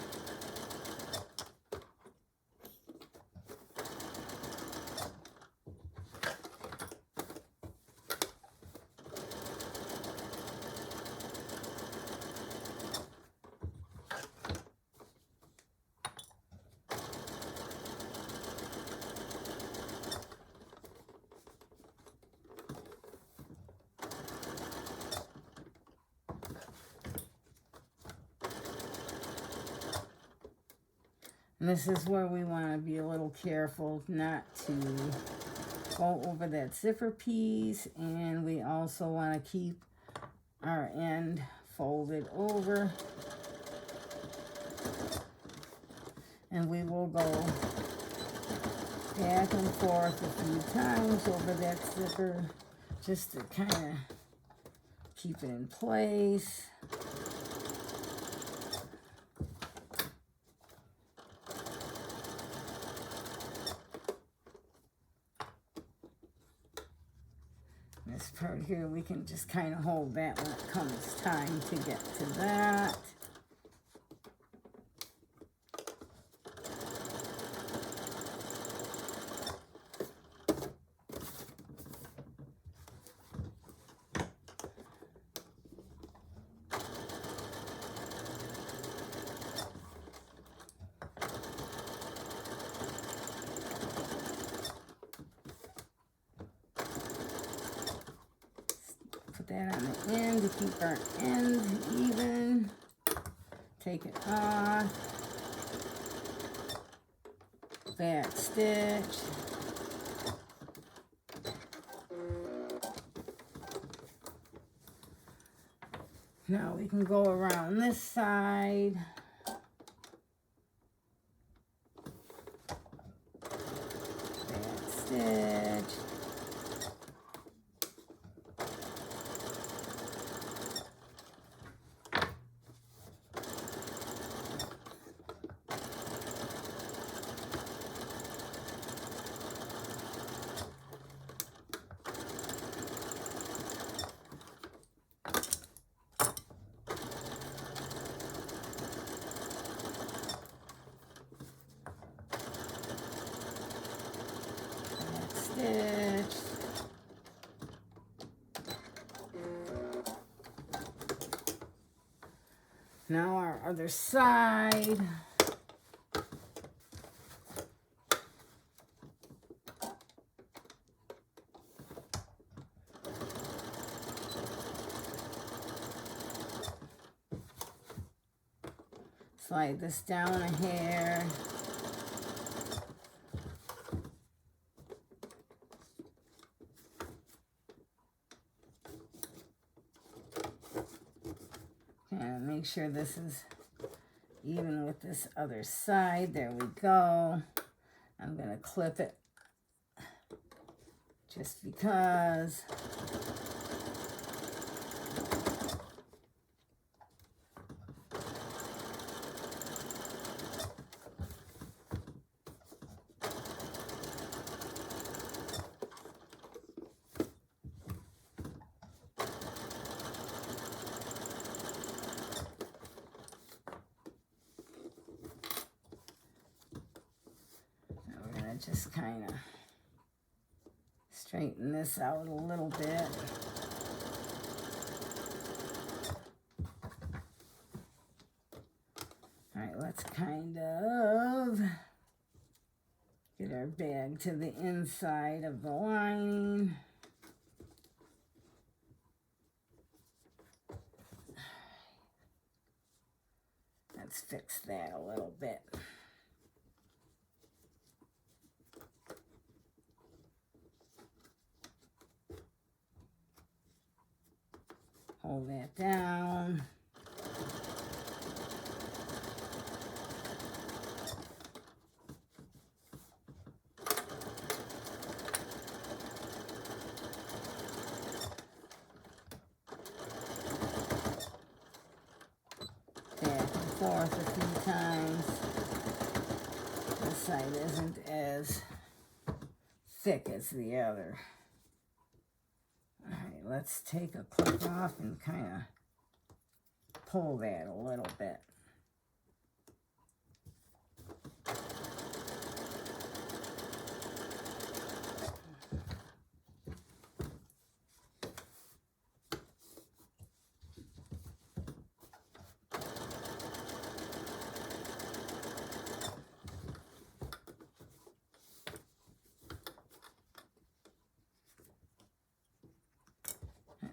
And this is where we want to be a little careful not to go over that zipper piece, and we also want to keep our end folded over. And we will go back and forth a few times over that zipper just to kind of keep it in place. This part here, we can just kind of hold that when it comes time to get to that. That on the end to keep our ends even. Take it off. Back stitch. Now we can go around this side. Back stitch. stitch. Now our other side. Slide this down a hair. And make sure this is even with this other side. There we go. I'm going to clip it just because. Just kind of straighten this out a little bit. All right, let's kind of get our bag to the inside of the lining. Let's fix that a little bit. Hold that down. Back and forth a few times. This side isn't as thick as the other. Let's take a clip off and kind of pull that a little bit.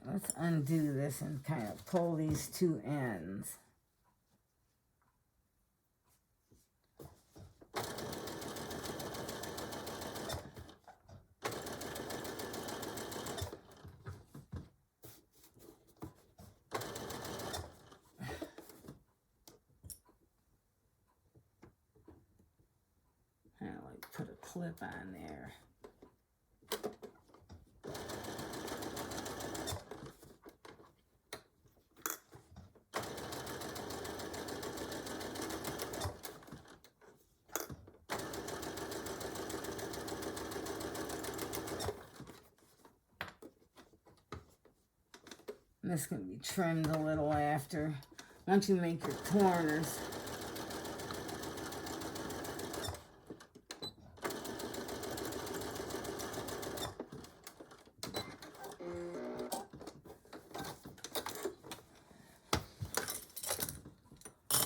Let's undo this and kind of pull these two ends. I like put a clip on there. This can be trimmed a little after, once you make your corners.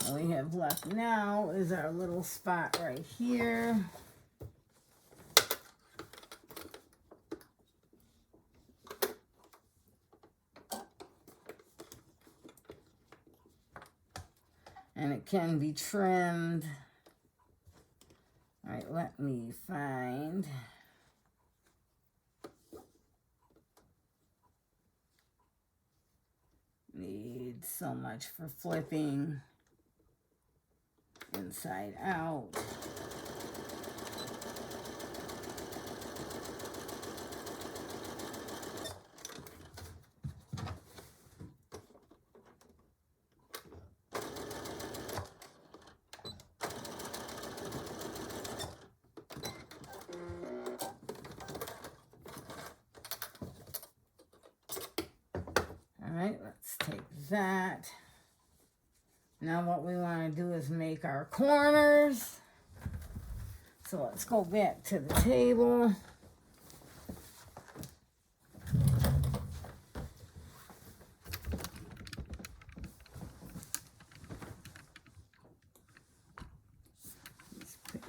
All we have left now is our little spot right here. And it can be trimmed. All right, let me find. Need so much for flipping inside out. Let's take that. Now what we want to do is make our corners. So let's go back to the table.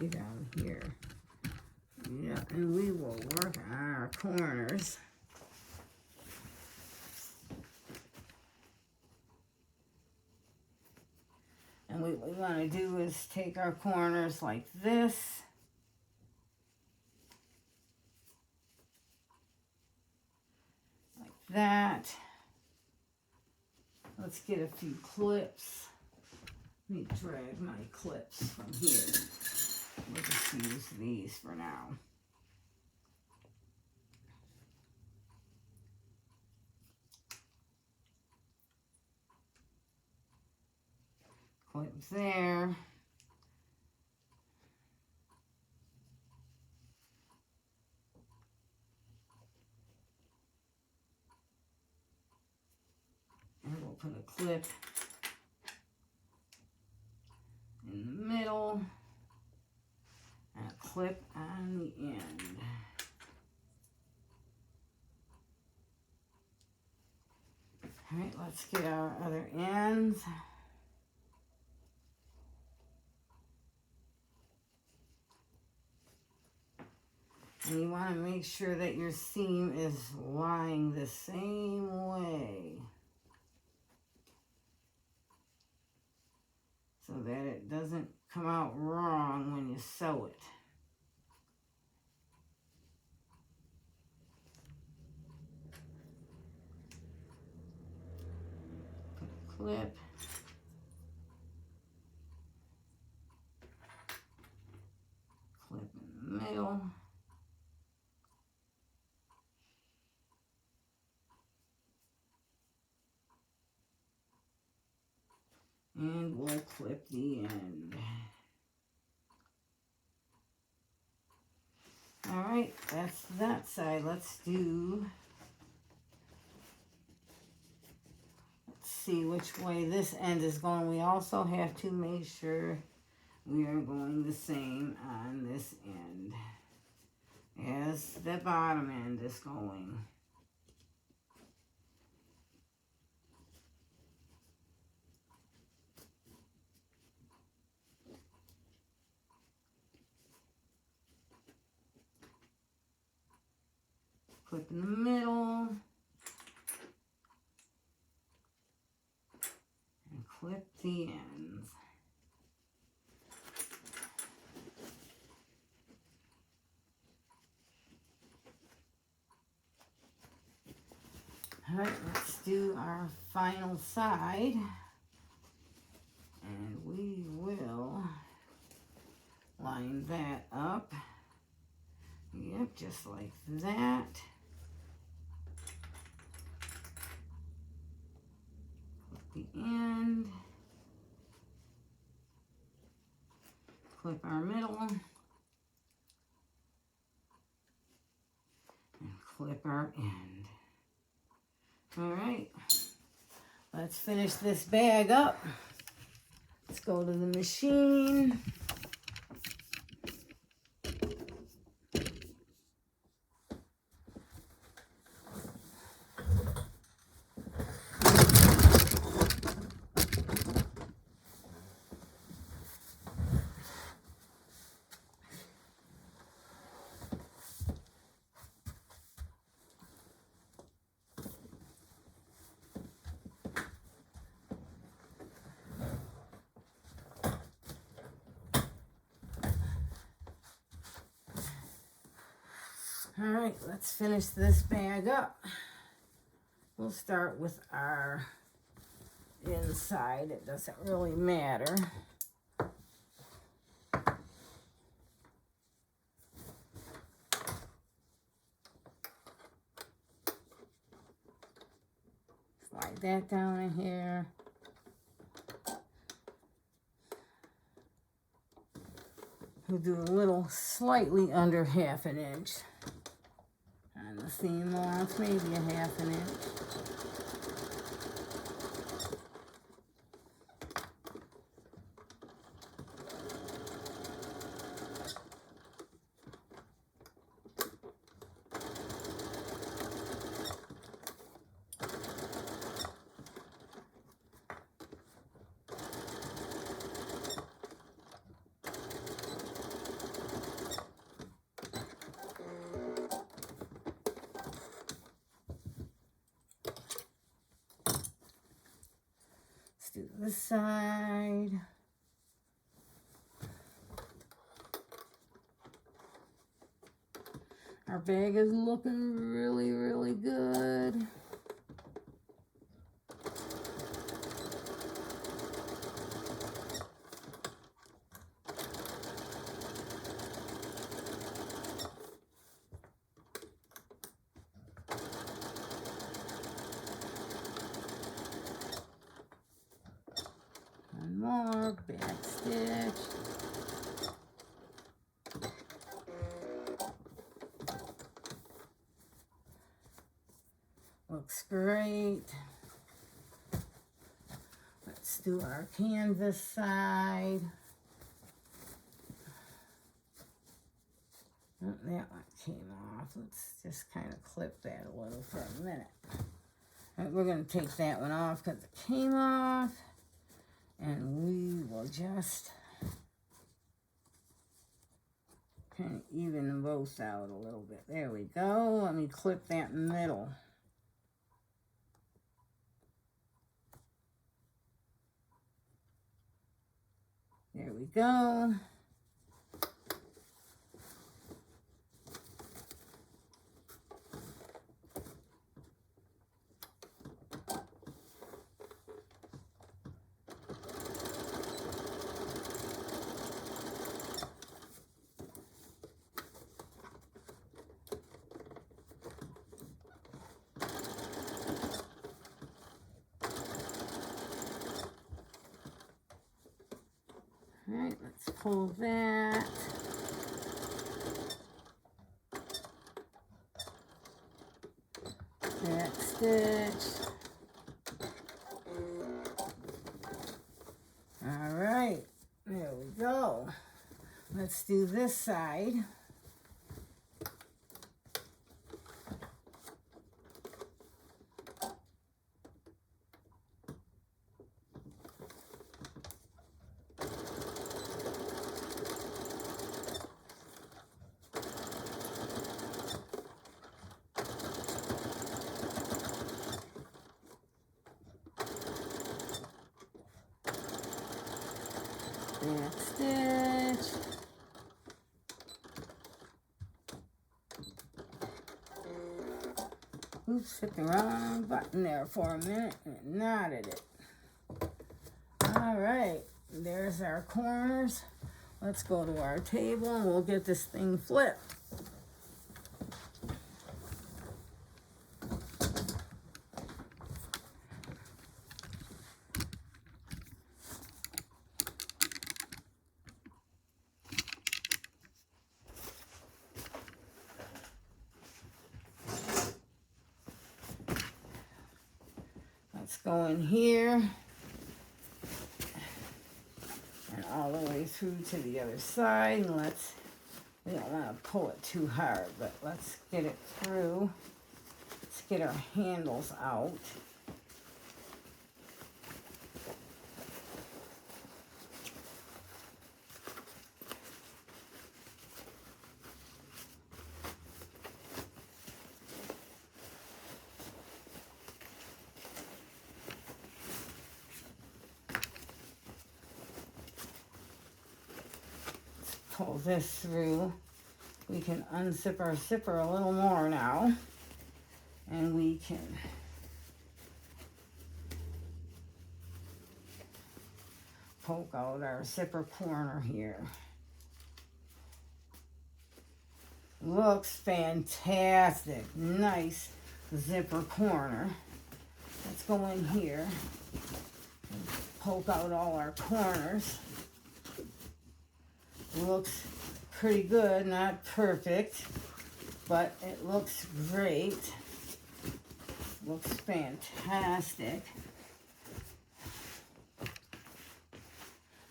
you down here. Yeah, and we will work on our corners. And what we want to do is take our corners like this. Like that. Let's get a few clips. Let me drag my clips from here. We'll just use these for now. Clips there. And we'll put a clip in the middle and a clip on the end. All right, let's get our other ends. And you want to make sure that your seam is lying the same way so that it doesn't come out wrong when you sew it. Put a clip. Clip in the middle. And we'll clip the end. All right, that's that side. Let's see which way this end is going. We also have to make sure we are going the same on this end as the bottom end is going. Clip in the middle. And clip the ends. All right, let's do our final side. And we will line that up. Yep, just like that. Clip the end. Clip our middle. And clip our end. All right, let's finish this bag up. Let's go to the machine. All right, let's finish this bag up. We'll start with our inside. It doesn't really matter. Slide that down in here. We'll do a little slightly under 1/2 inch. On the seam allowance, maybe a 1/2 inch. Let's do this side. Our bag is looking really, really good. One more back stitch. Looks great. Let's do our canvas side. Oh, that one came off. Let's just kind of clip that a little for a minute. All right, we're going to take that one off because it came off. And we will just kind of even them both out a little bit. There we go. Let me clip that middle. There we go. All right, let's pull that. Back stitch. All right, there we go. Let's do this side. Back stitch. Oops, hit the wrong button there for a minute and it knotted it. All right, there's our corners. Let's go to our table and we'll get this thing flipped. Let's go in here and all the way through to the other side. And we don't want to pull it too hard, but let's get it through. Let's get our handles out. Pull this through. We can unzip our zipper a little more now, and we can poke out our zipper corner here. Looks fantastic. Nice zipper corner. Let's go in here and poke out all our corners. Looks pretty good, not perfect, but it looks great. Looks fantastic.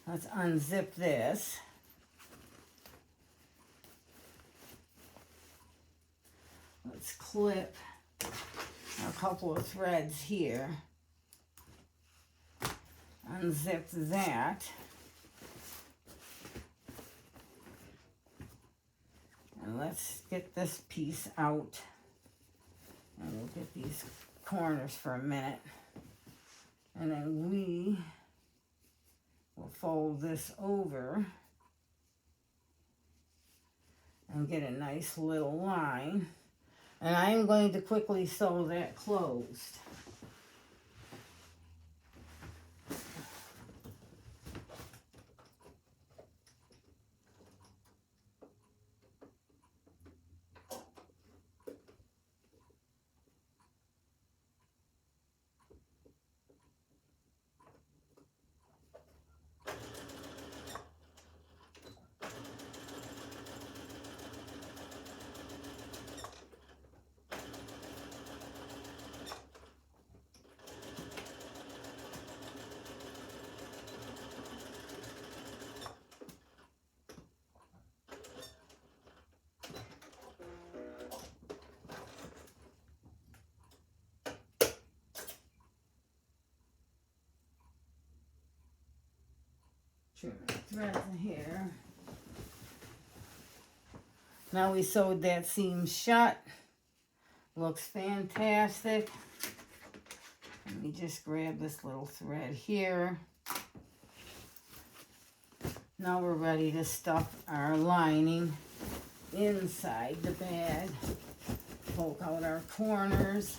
Let's unzip this. Let's clip a couple of threads here. Unzip that. And let's get this piece out. And we'll get these corners for a minute. And then we will fold this over and get a nice little line. And I am going to quickly sew that closed. Trim the threads here. Now we sewed that seam shut. Looks fantastic. Let me just grab this little thread here. Now we're ready to stuff our lining inside the bag. Poke out our corners.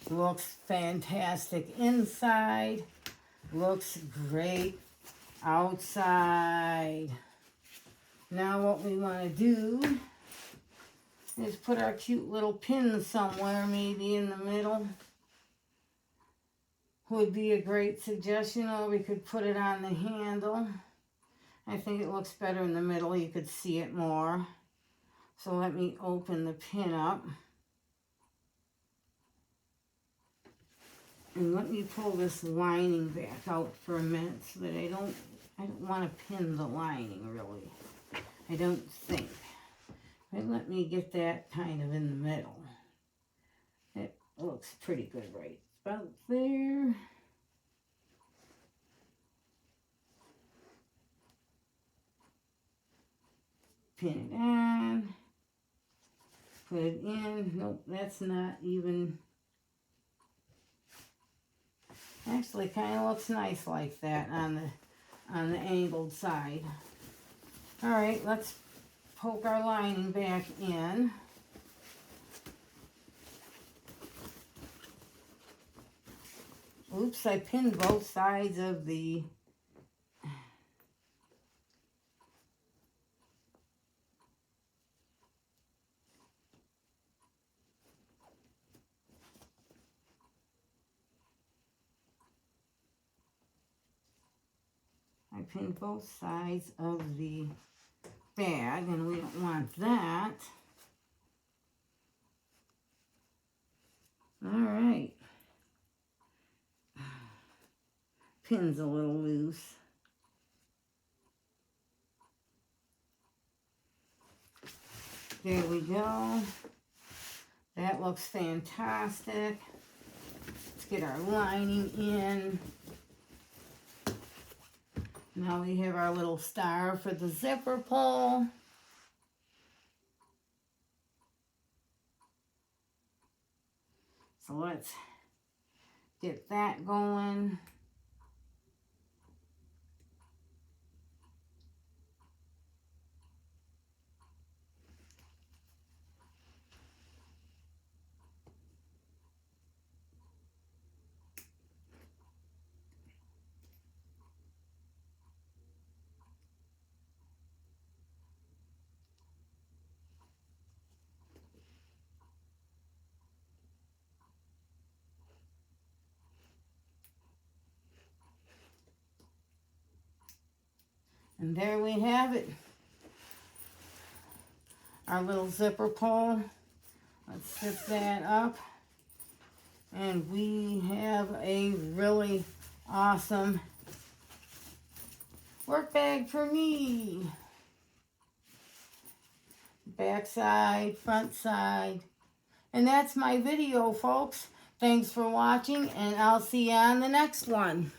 Looks fantastic inside. Looks great outside. Now what we want to do is put our cute little pin somewhere, maybe in the middle. Would be a great suggestion, or we could put it on the handle. I think it looks better in the middle. You could see it more. So let me open the pin up. And let me pull this lining back out for a minute so that I don't want to pin the lining really. I don't think. But let me get that kind of in the middle. It looks pretty good right about there. Pin it on. Put it in. Nope, that's not even. Actually, kind of looks nice like that on the angled side. All right, let's poke our lining back in. Oops, I pinned both sides of the bag, and we don't want that. All right. Pin's a little loose. There we go. That looks fantastic. Let's get our lining in. Now we have our little star for the zipper pull. So let's get that going. And there we have it. Our little zipper pull. Let's zip that up. And we have a really awesome work bag for me. Back side, front side. And that's my video, folks. Thanks for watching, and I'll see you on the next one.